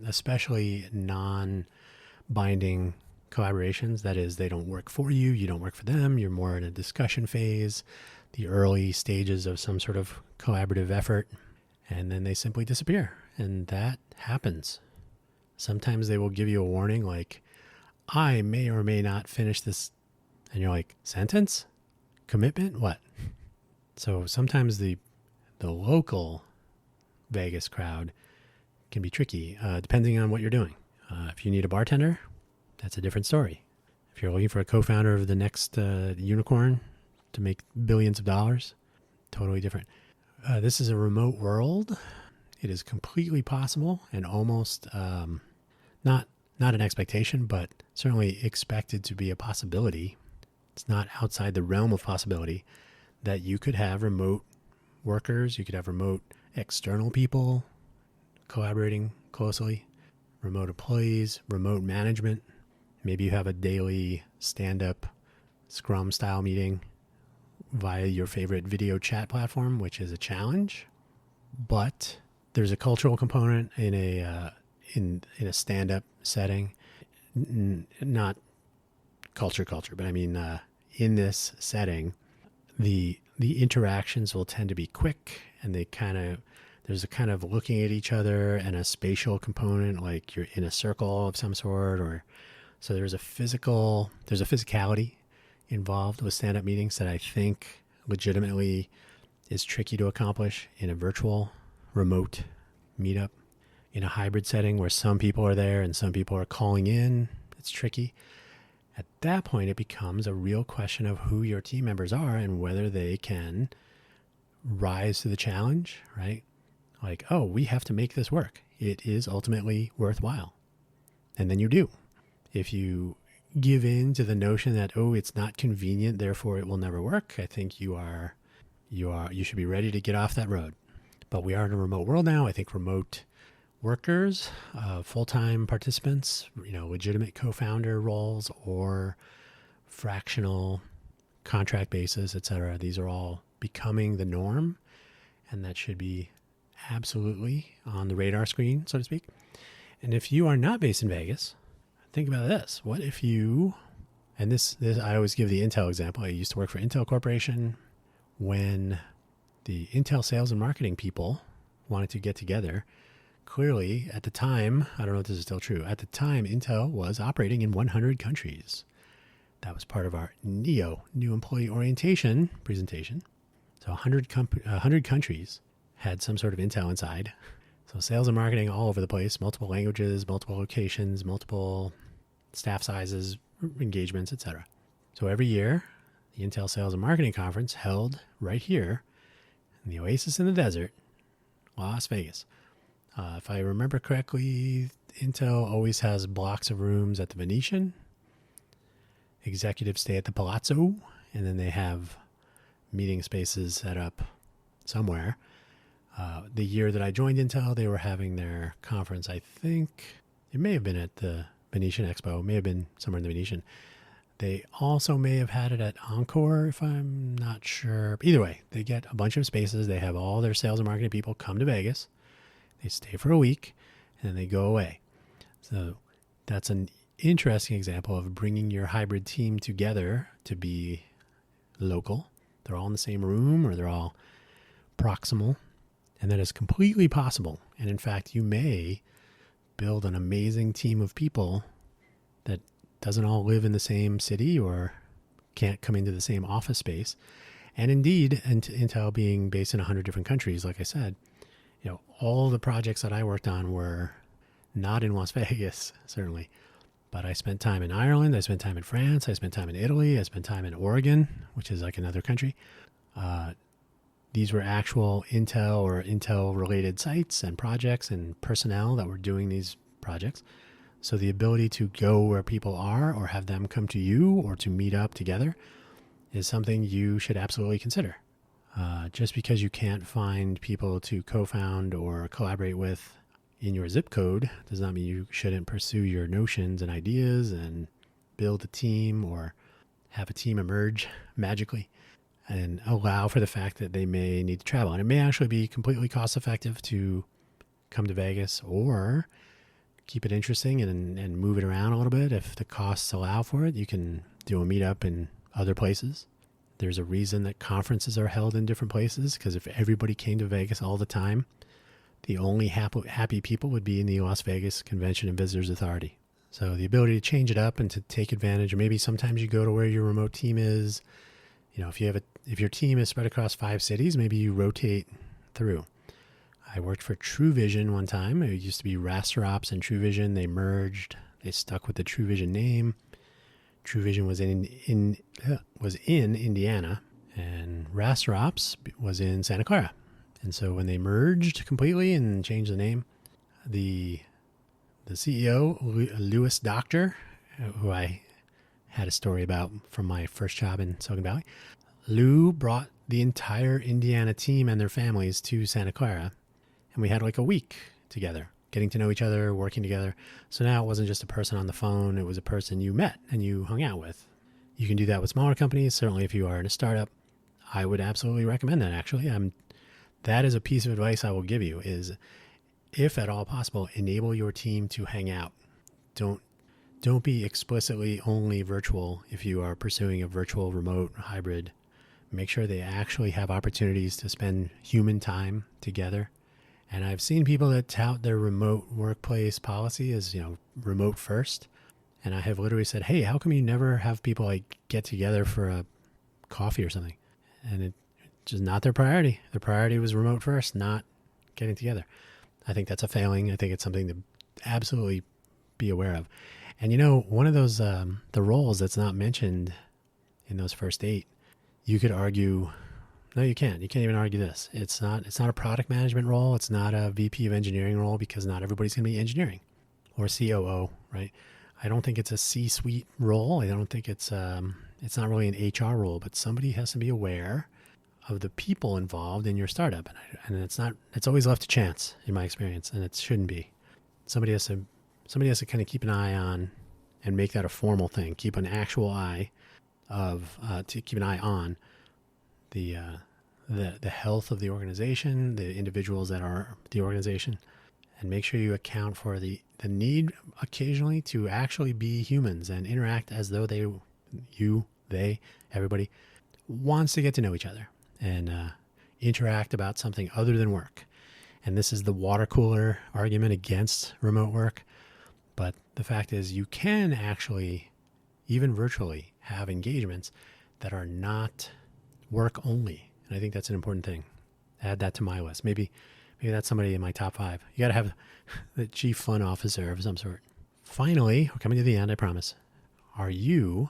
S1: especially non-binding collaborations. That is, they don't work for you, you don't work for them, you're more in a discussion phase, the early stages of some sort of collaborative effort, and then they simply disappear. And that happens. Sometimes they will give you a warning like, I may or may not finish this. And you're like, sentence? Commitment? What? So sometimes the local Vegas crowd can be tricky, depending on what you're doing. If you need a bartender, that's a different story. If you're looking for a co-founder of the next unicorn to make billions of dollars, totally different. This is a remote world. It is completely possible and almost not an expectation, but certainly expected to be a possibility. It's not outside the realm of possibility that you could have remote workers, you could have remote external people collaborating closely, remote employees, remote management. Maybe you have a daily stand-up Scrum style meeting via your favorite video chat platform, which is a challenge. But there's a cultural component in a stand-up setting, not culture, but I mean in this setting, the interactions will tend to be quick, and there's a kind of looking at each other and a spatial component, like you're in a circle of some sort, or so there's a physicality involved with stand-up meetings that I think legitimately is tricky to accomplish in a virtual remote meetup. In a hybrid setting where some people are there and some people are calling in, it's tricky. At that point, it becomes a real question of who your team members are and whether they can rise to the challenge, right? Like, oh, we have to make this work. It is ultimately worthwhile. And then you do. If you give in to the notion that, oh, it's not convenient, therefore it will never work, I think you should be ready to get off that road. But we are in a remote world now. I think remote workers, full-time participants, legitimate co-founder roles or fractional contract basis, etc. These are all becoming the norm, and that should be absolutely on the radar screen, so to speak. And if you are not based in Vegas, think about this. What if you, and this I always give the Intel example. I used to work for Intel Corporation. When the Intel sales and marketing people wanted to get together, clearly at the time, I don't know if this is still true, at the time Intel was operating in 100 countries. That was part of our new employee orientation presentation. So 100 countries had some sort of Intel inside. So sales and marketing all over the place, multiple languages, multiple locations, multiple staff sizes, engagements, etc. So every year, the Intel Sales and Marketing Conference held right here in the oasis in the desert, Las Vegas. If I remember correctly, Intel always has blocks of rooms at the Venetian. Executives stay at the Palazzo, and then they have meeting spaces set up somewhere. The year that I joined Intel, they were having their conference. I think it may have been at the Venetian Expo, may have been somewhere in the Venetian. They also may have had it at Encore, if I'm not sure. Either way, they get a bunch of spaces. They have all their sales and marketing people come to Vegas. They stay for a week, and then they go away. So that's an interesting example of bringing your hybrid team together to be local. They're all in the same room, or they're all proximal. And that is completely possible. And in fact, you may build an amazing team of people that doesn't all live in the same city or can't come into the same office space. And indeed, Intel being based in 100 different countries, like I said, all the projects that I worked on were not in Las Vegas, certainly. But I spent time in Ireland, I spent time in France, I spent time in Italy, I spent time in Oregon, which is like another country. These were actual Intel or Intel-related sites and projects and personnel that were doing these projects. So the ability to go where people are or have them come to you or to meet up together is something you should absolutely consider. Just because you can't find people to co-found or collaborate with in your zip code does not mean you shouldn't pursue your notions and ideas and build a team or have a team emerge magically and allow for the fact that they may need to travel. And it may actually be completely cost effective to come to Vegas or keep it interesting and move it around a little bit. If the costs allow for it, you can do a meetup in other places. There's a reason that conferences are held in different places, because if everybody came to Vegas all the time, the only happy people would be in the Las Vegas Convention and Visitors Authority. So the ability to change it up and to take advantage, or maybe sometimes you go to where your remote team is. If your team is spread across 5 cities, maybe you rotate through. I worked for True Vision one time. It used to be Raster Ops and True Vision. They merged. They stuck with the True Vision name. True Vision was in Indiana, and Raster Ops was in Santa Clara. And so when they merged completely and changed the name, the CEO, Louis Doctor, who I had a story about from my first job in Silicon Valley, Lou brought the entire Indiana team and their families to Santa Clara, and we had like a week together, getting to know each other, working together. So now it wasn't just a person on the phone, it was a person you met and you hung out with. You can do that with smaller companies. Certainly if you are in a startup, I would absolutely recommend that, actually. That is a piece of advice I will give you is, if at all possible, enable your team to hang out. Don't be explicitly only virtual if you are pursuing a virtual, remote, hybrid. Make sure they actually have opportunities to spend human time together. And I've seen people that tout their remote workplace policy as, remote first. And I have literally said, hey, how come you never have people like get together for a coffee or something? And it's just not their priority. Their priority was remote first, not getting together. I think that's a failing. I think it's something to absolutely be aware of. And one of those, the roles that's not mentioned in those first 8, you could argue, no, you can't. You can't even argue this. It's not a product management role. It's not a VP of engineering role, because not everybody's going to be engineering, or COO, right? I don't think it's a C-suite role. I don't think it's not really an HR role, but somebody has to be aware of the people involved in your startup. And it's always left to chance in my experience, and it shouldn't be. Somebody has to kind of keep an eye on and make that a formal thing. Keep an actual eye to keep an eye on the health of the organization, the individuals that are the organization, and make sure you account for the need occasionally to actually be humans and interact as though everybody wants to get to know each other and interact about something other than work. And this is the water cooler argument against remote work. But the fact is, you can actually, even virtually, have engagements that are not work only. And I think that's an important thing. Add that to my list. Maybe that's somebody in my top 5. You got to have the chief fun officer of some sort. Finally, we're coming to the end, I promise. Are you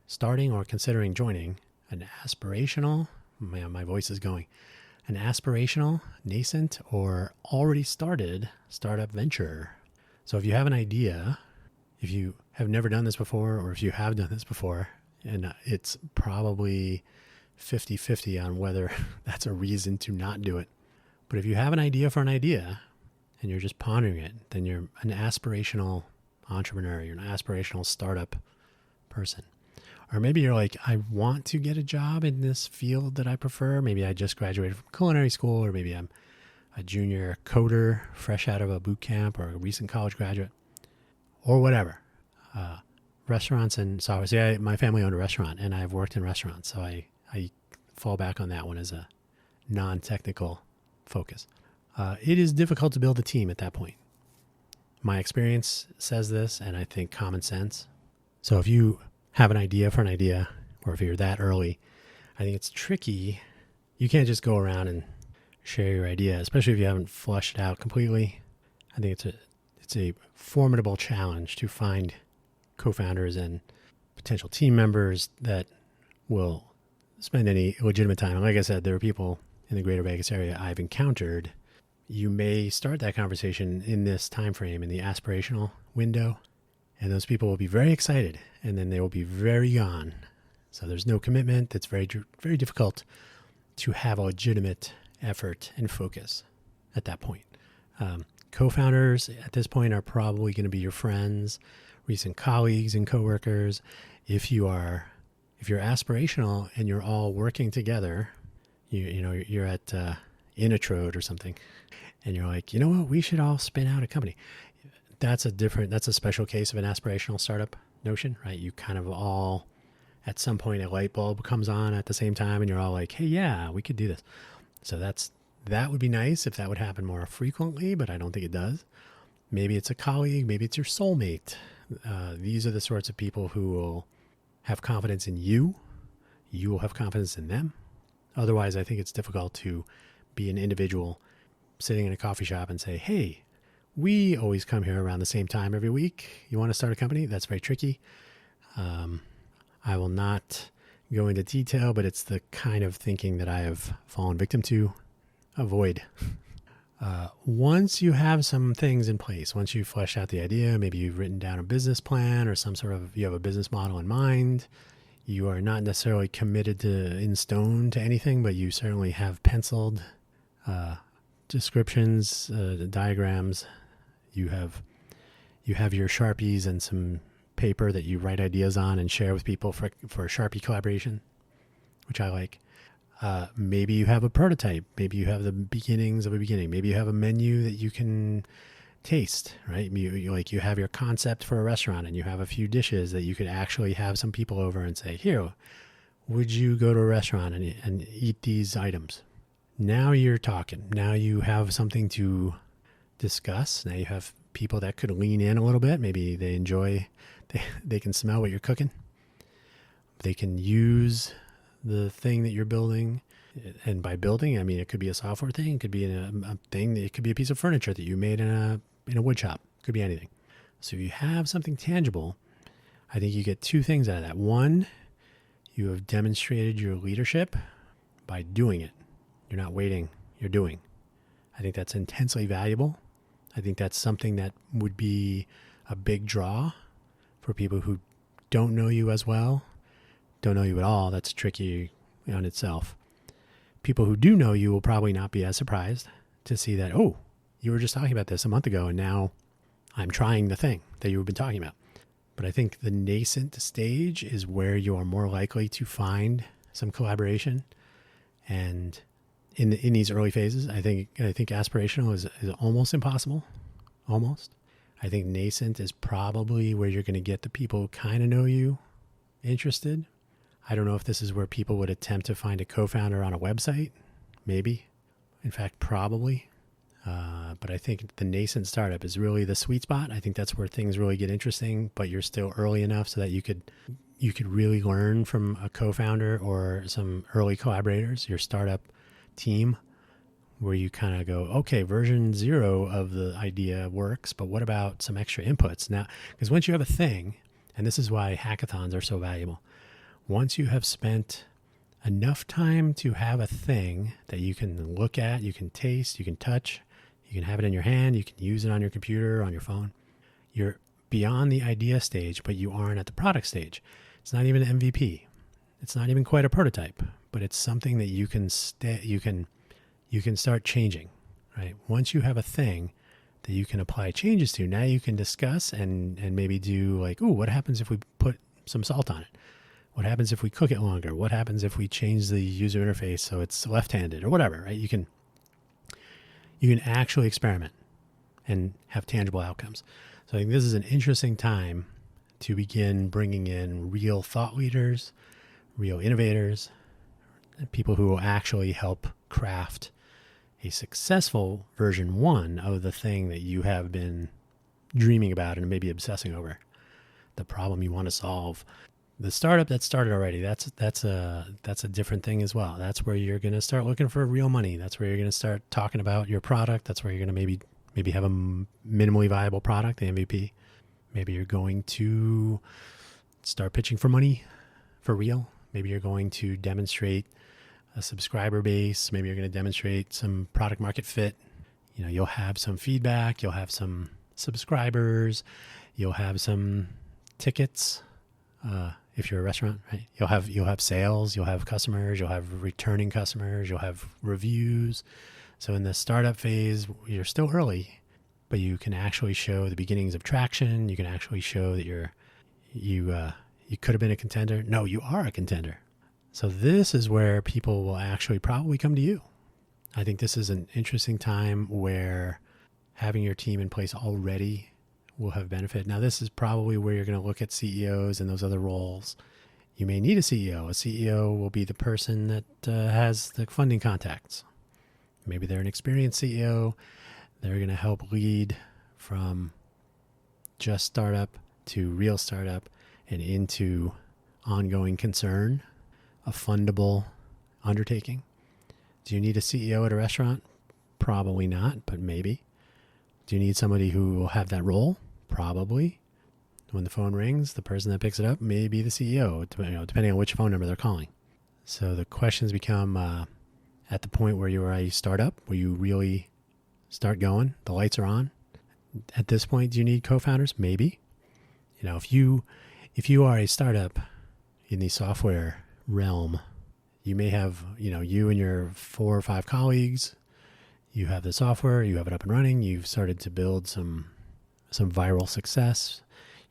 S1: starting or considering joining an aspirational, man, my voice is going, an aspirational, nascent, or already started startup venture? So if you have an idea, if you have never done this before, or if you have done this before, and it's probably 50-50 on whether that's a reason to not do it. But if you have an idea for an idea and you're just pondering it, then you're an aspirational entrepreneur. You're an aspirational startup person. Or maybe you're like, I want to get a job in this field that I prefer. Maybe I just graduated from culinary school, or maybe I'm a junior coder fresh out of a boot camp, or a recent college graduate, or whatever. Restaurants and software. See, my family owned a restaurant, and I've worked in restaurants, so I fall back on that one as a non-technical focus. It is difficult to build a team at that point. My experience says this, and I think common sense. So if you have an idea for an idea, or if you're that early, I think it's tricky. You can't just go around and share your idea, especially if you haven't flushed it out completely. I think it's a formidable challenge to find co-founders and potential team members that will spend any legitimate time. And like I said, there are people in the greater Vegas area I've encountered. You may start that conversation in this time frame, in the aspirational window, and those people will be very excited, and then they will be very gone. So there's no commitment. It's very, very difficult to have a legitimate effort and focus at that point. Co-founders at this point are probably going to be your friends, recent colleagues and coworkers. If you're aspirational and you're all working together, you're at Inatrode or something, and you're like, you know what, we should all spin out a company. That's a special case of an aspirational startup notion, right? You kind of all, at some point, a light bulb comes on at the same time, and you're all like, hey, yeah, we could do this. So that would be nice if that would happen more frequently, but I don't think it does. Maybe it's a colleague, maybe it's your soulmate. These are the sorts of people who will have confidence in you. You will have confidence in them. Otherwise, I think it's difficult to be an individual sitting in a coffee shop and say, hey, we always come here around the same time every week. You want to start a company? That's very tricky. I will not go into detail, but it's the kind of thinking that I have fallen victim to. Avoid. Once you have some things in place, once you flesh out the idea, maybe you've written down a business plan or you have a business model in mind. You are not necessarily committed in stone to anything, but you certainly have penciled descriptions, diagrams. You have your Sharpies and some paper that you write ideas on and share with people for a Sharpie collaboration, which I like. Maybe you have a prototype. Maybe you have the beginnings of a beginning. Maybe you have a menu that you can taste, right? You have your concept for a restaurant, and you have a few dishes that you could actually have some people over and say, here, would you go to a restaurant and eat these items? Now you're talking. Now you have something to discuss. Now you have people that could lean in a little bit. Maybe they can smell what you're cooking. They can use the thing that you're building. And by building, I mean, it could be a software thing. It could be a thing. It could be a piece of furniture that you made in a wood shop. It could be anything. So if you have something tangible, I think you get two things out of that. One, you have demonstrated your leadership by doing it. You're not waiting, you're doing. I think that's intensely valuable. I think that's something that would be a big draw for people who don't know you as well, don't know you at all. That's tricky on itself. people who do know you will probably not be as surprised to see that, oh, you were just talking about this a month ago and now I'm trying the thing that you've been talking about. But I think the nascent stage is where you are more likely to find some collaboration. And in these early phases, I think aspirational is almost impossible. Almost. I think nascent is probably where you're going to get the people who kind of know you interested. I don't know if this is where people would attempt to find a co-founder on a website. Maybe. In fact, probably. But I think the nascent startup is really the sweet spot. I think that's where things really get interesting, but you're still early enough so that you could really learn from a co-founder or some early collaborators, your startup team, where you kind of go, okay, version 0 of the idea works, but what about some extra inputs? Now, because once you have a thing, and this is why hackathons are so valuable, once you have spent enough time to have a thing that you can look at, you can taste, you can touch, you can have it in your hand, you can use it on your computer, on your phone, you're beyond the idea stage, but you aren't at the product stage. It's not even an MVP. It's not even quite a prototype, but it's something that you can start changing, right? Once you have a thing that you can apply changes to, now you can discuss and maybe do like, ooh, what happens if we put some salt on it? What happens if we cook it longer? What happens if we change the user interface so it's left-handed or whatever, right? You can actually experiment and have tangible outcomes. So I think this is an interesting time to begin bringing in real thought leaders, real innovators, people who will actually help craft a successful version 1 of the thing that you have been dreaming about and maybe obsessing over, the problem you want to solve. The startup that started already, that's a different thing as well. That's where you're going to start looking for real money. That's where you're going to start talking about your product. That's where you're going to maybe have a minimally viable product, the MVP. Maybe you're going to start pitching for money for real. Maybe you're going to demonstrate a subscriber base. Maybe you're going to demonstrate some product market fit. You'll have some feedback. You'll have some subscribers. You'll have some tickets. If you're a restaurant, right? You'll have sales. You'll have customers. You'll have returning customers. You'll have reviews. So in the startup phase, you're still early, but you can actually show the beginnings of traction. You can actually show that you could have been a contender. No, you are a contender. So this is where people will actually probably come to you. I think this is an interesting time where having your team in place already will have benefit. Now, this is probably where you're going to look at CEOs and those other roles. You may need a CEO. A CEO will be the person that has the funding contacts. Maybe they're an experienced CEO. They're going to help lead from just startup to real startup and into ongoing concern, a fundable undertaking. Do you need a CEO at a restaurant? Probably not, but maybe. Do you need somebody who will have that role? Probably. When the phone rings, the person that picks it up may be the CEO, depending on which phone number they're calling. So the questions become at the point where you're a startup, where you really start going, the lights are on. At this point, do you need co-founders? Maybe. If you are a startup in the software realm, you may have, you and your 4 or 5 colleagues, you have the software, you have it up and running, you've started to build some viral success.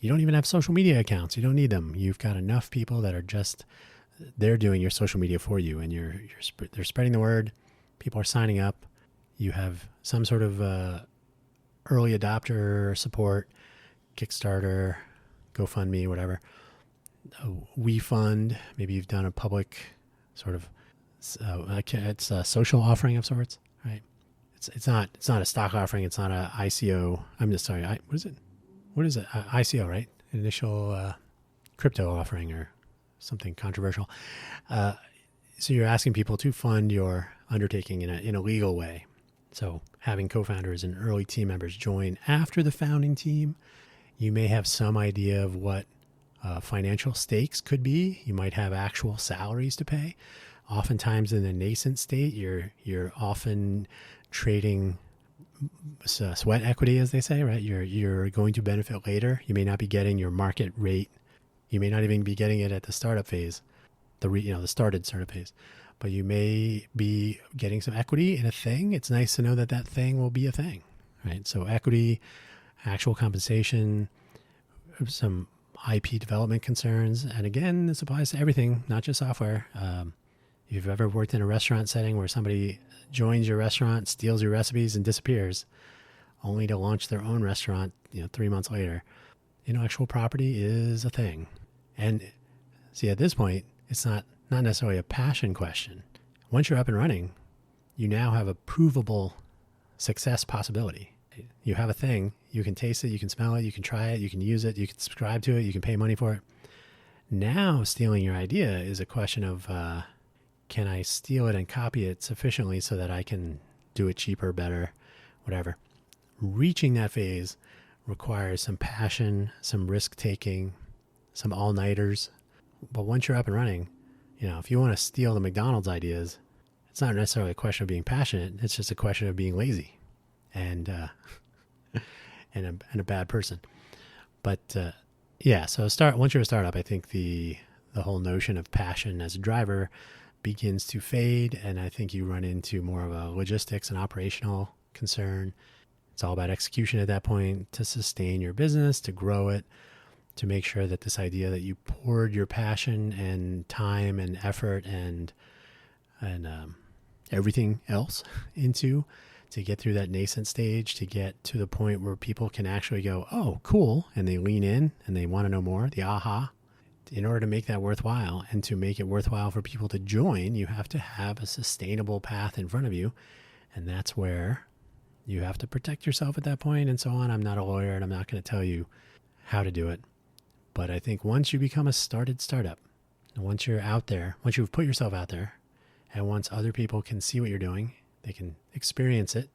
S1: You don't even have social media accounts. You don't need them. You've got enough people that are they're doing your social media for you, and they're spreading the word. People are signing up. You have some sort of early adopter support, Kickstarter, GoFundMe, whatever. We fund. Maybe you've done a public sort of it's a social offering of sorts, right? It's not a stock offering. It's not a ICO. I'm just sorry. What is it? What is it? ICO, right? Initial crypto offering or something controversial. So you're asking people to fund your undertaking in a legal way. So having co-founders and early team members join after the founding team, you may have some idea of what financial stakes could be. You might have actual salaries to pay. Oftentimes in the nascent state, you're often trading sweat equity, as they say, right? You're going to benefit later. You may not be getting your market rate. You may not even be getting it at the startup phase, the started startup phase. but you may be getting some equity in a thing. It's nice to know that that thing will be a thing, right? So equity, actual compensation, some IP development concerns. And again, this applies to everything, not just software. If you've ever worked in a restaurant setting where somebody joins your restaurant, steals your recipes, and disappears, only to launch their own restaurant, 3 months later, intellectual property is a thing. And see, at this point, it's not necessarily a passion question. Once you're up and running, you now have a provable success possibility. You have a thing, you can taste it, you can smell it, you can try it, you can use it, you can subscribe to it, you can pay money for it. Now stealing your idea is a question of, can I steal it and copy it sufficiently so that I can do it cheaper, better, whatever. Reaching that phase requires some passion, some risk taking, some all-nighters. But once you're up and running, if you want to steal the McDonald's ideas, it's not necessarily a question of being passionate. It's just a question of being lazy and a bad person. But so once you're a startup, I think the whole notion of passion as a driver begins to fade, and I think you run into more of a logistics and operational concern. It's all about execution at that point to sustain your business, to grow it, to make sure that this idea that you poured your passion and time and effort and everything else into to get through that nascent stage, to get to the point where people can actually go, oh, cool, and they lean in and they want to know more, the aha. In order to make that worthwhile and to make it worthwhile for people to join, you have to have a sustainable path in front of you. And that's where you have to protect yourself at that point and so on. I'm not a lawyer and I'm not going to tell you how to do it. But I think once you become a startup, once you're out there, once you've put yourself out there, and once other people can see what you're doing, they can experience it,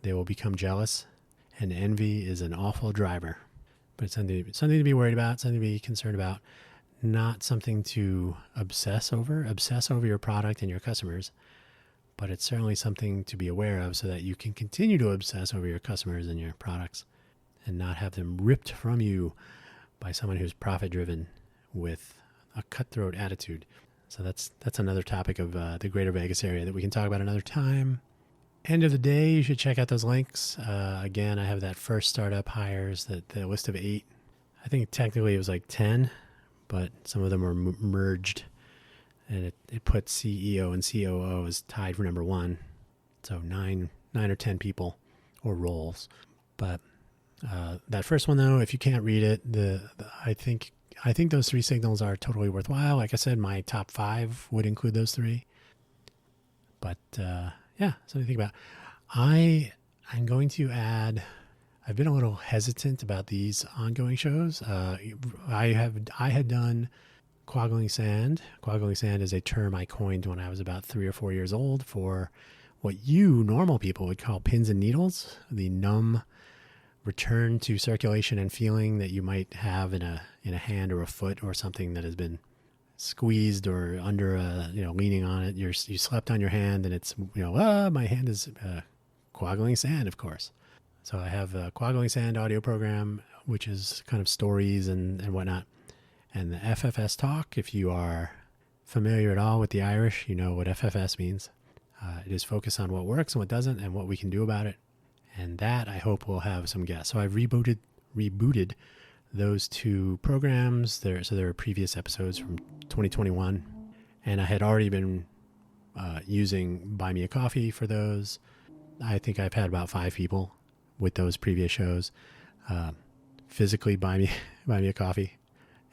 S1: they will become jealous. And envy is an awful driver. But it's something to be worried about, something to be concerned about. Not something to obsess over your product and your customers, but it's certainly something to be aware of so that you can continue to obsess over your customers and your products and not have them ripped from you by someone who's profit driven with a cutthroat attitude. So that's another topic of the greater Vegas area that we can talk about another time. End of the day, you should check out those links. Again, I have that first startup hires, the list of 8. I think technically it was like 10. But some of them were merged, and it put CEO and COO as tied for number 1. So 9 or 10 people or roles. But that first one, though, if you can't read it, I think those 3 signals are totally worthwhile. Like I said, my top 5 would include those 3. But something to think about. I'm going to add. I've been a little hesitant about these ongoing shows. I had done quaggling sand. Quaggling sand is a term I coined when I was about 3 or 4 years old for what you normal people would call pins and needles, the numb return to circulation and feeling that you might have in a hand or a foot or something that has been squeezed or under leaning on it. You slept on your hand and it's my hand is quaggling sand, of course. So I have a Quaggling Sand audio program, which is kind of stories and whatnot. And the FFS talk, if you are familiar at all with the Irish, you know what FFS means. It is focused on what works and what doesn't and what we can do about it. And that, I hope, will have some guests. So I've rebooted those 2 programs. There are previous episodes from 2021. And I had already been using Buy Me a Coffee for those. I think I've had about 5 people with those previous shows, physically buy me a coffee.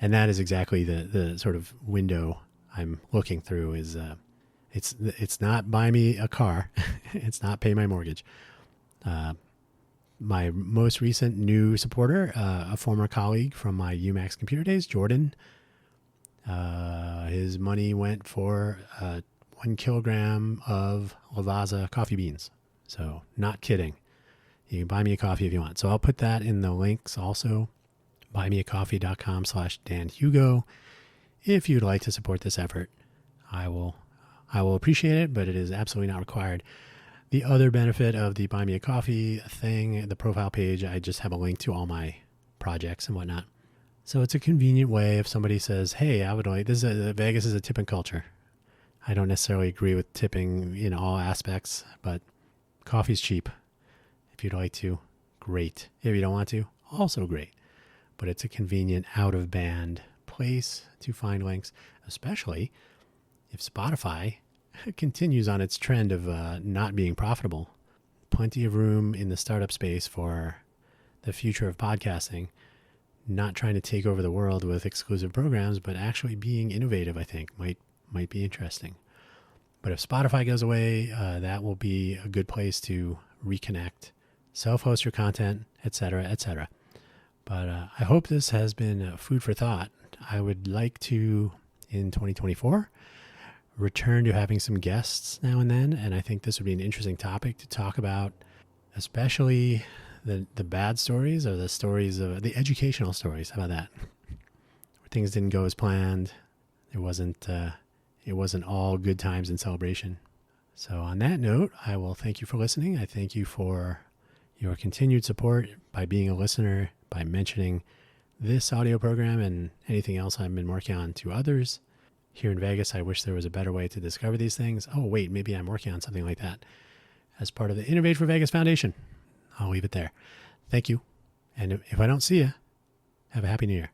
S1: And that is exactly the sort of window I'm looking through is, it's not buy me a car. It's not pay my mortgage. My most recent new supporter, a former colleague from my UMax computer days, Jordan, his money went for 1 kilogram of Lavazza coffee beans. So not kidding. You can buy me a coffee if you want. So I'll put that in the links also, buymeacoffee.com/Dan Hugo. If you'd like to support this effort, I will appreciate it, but it is absolutely not required. The other benefit of the Buy Me a Coffee thing, the profile page, I just have a link to all my projects and whatnot. So it's a convenient way if somebody says, hey, I would like, Vegas is a tipping culture. I don't necessarily agree with tipping in all aspects, but coffee's cheap. If you'd like to, great. If you don't want to, also great. But it's a convenient out-of-band place to find links, especially if Spotify continues on its trend of not being profitable. Plenty of room in the startup space for the future of podcasting, not trying to take over the world with exclusive programs, but actually being innovative, I think, might be interesting. But if Spotify goes away, that will be a good place to reconnect, self-host your content, etc., etc. But I hope this has been food for thought. I would like to, in 2024, return to having some guests now and then, and I think this would be an interesting topic to talk about, especially the bad stories, or the stories of the educational stories. How about that? Where things didn't go as planned. It wasn't all good times and celebration. So on that note, I will thank you for listening. I thank you for your continued support by being a listener, by mentioning this audio program and anything else I've been working on to others. Here in Vegas, I wish there was a better way to discover these things. Oh, wait, maybe I'm working on something like that as part of the Innovate for Vegas Foundation. I'll leave it there. Thank you. And if I don't see you, have a happy new year.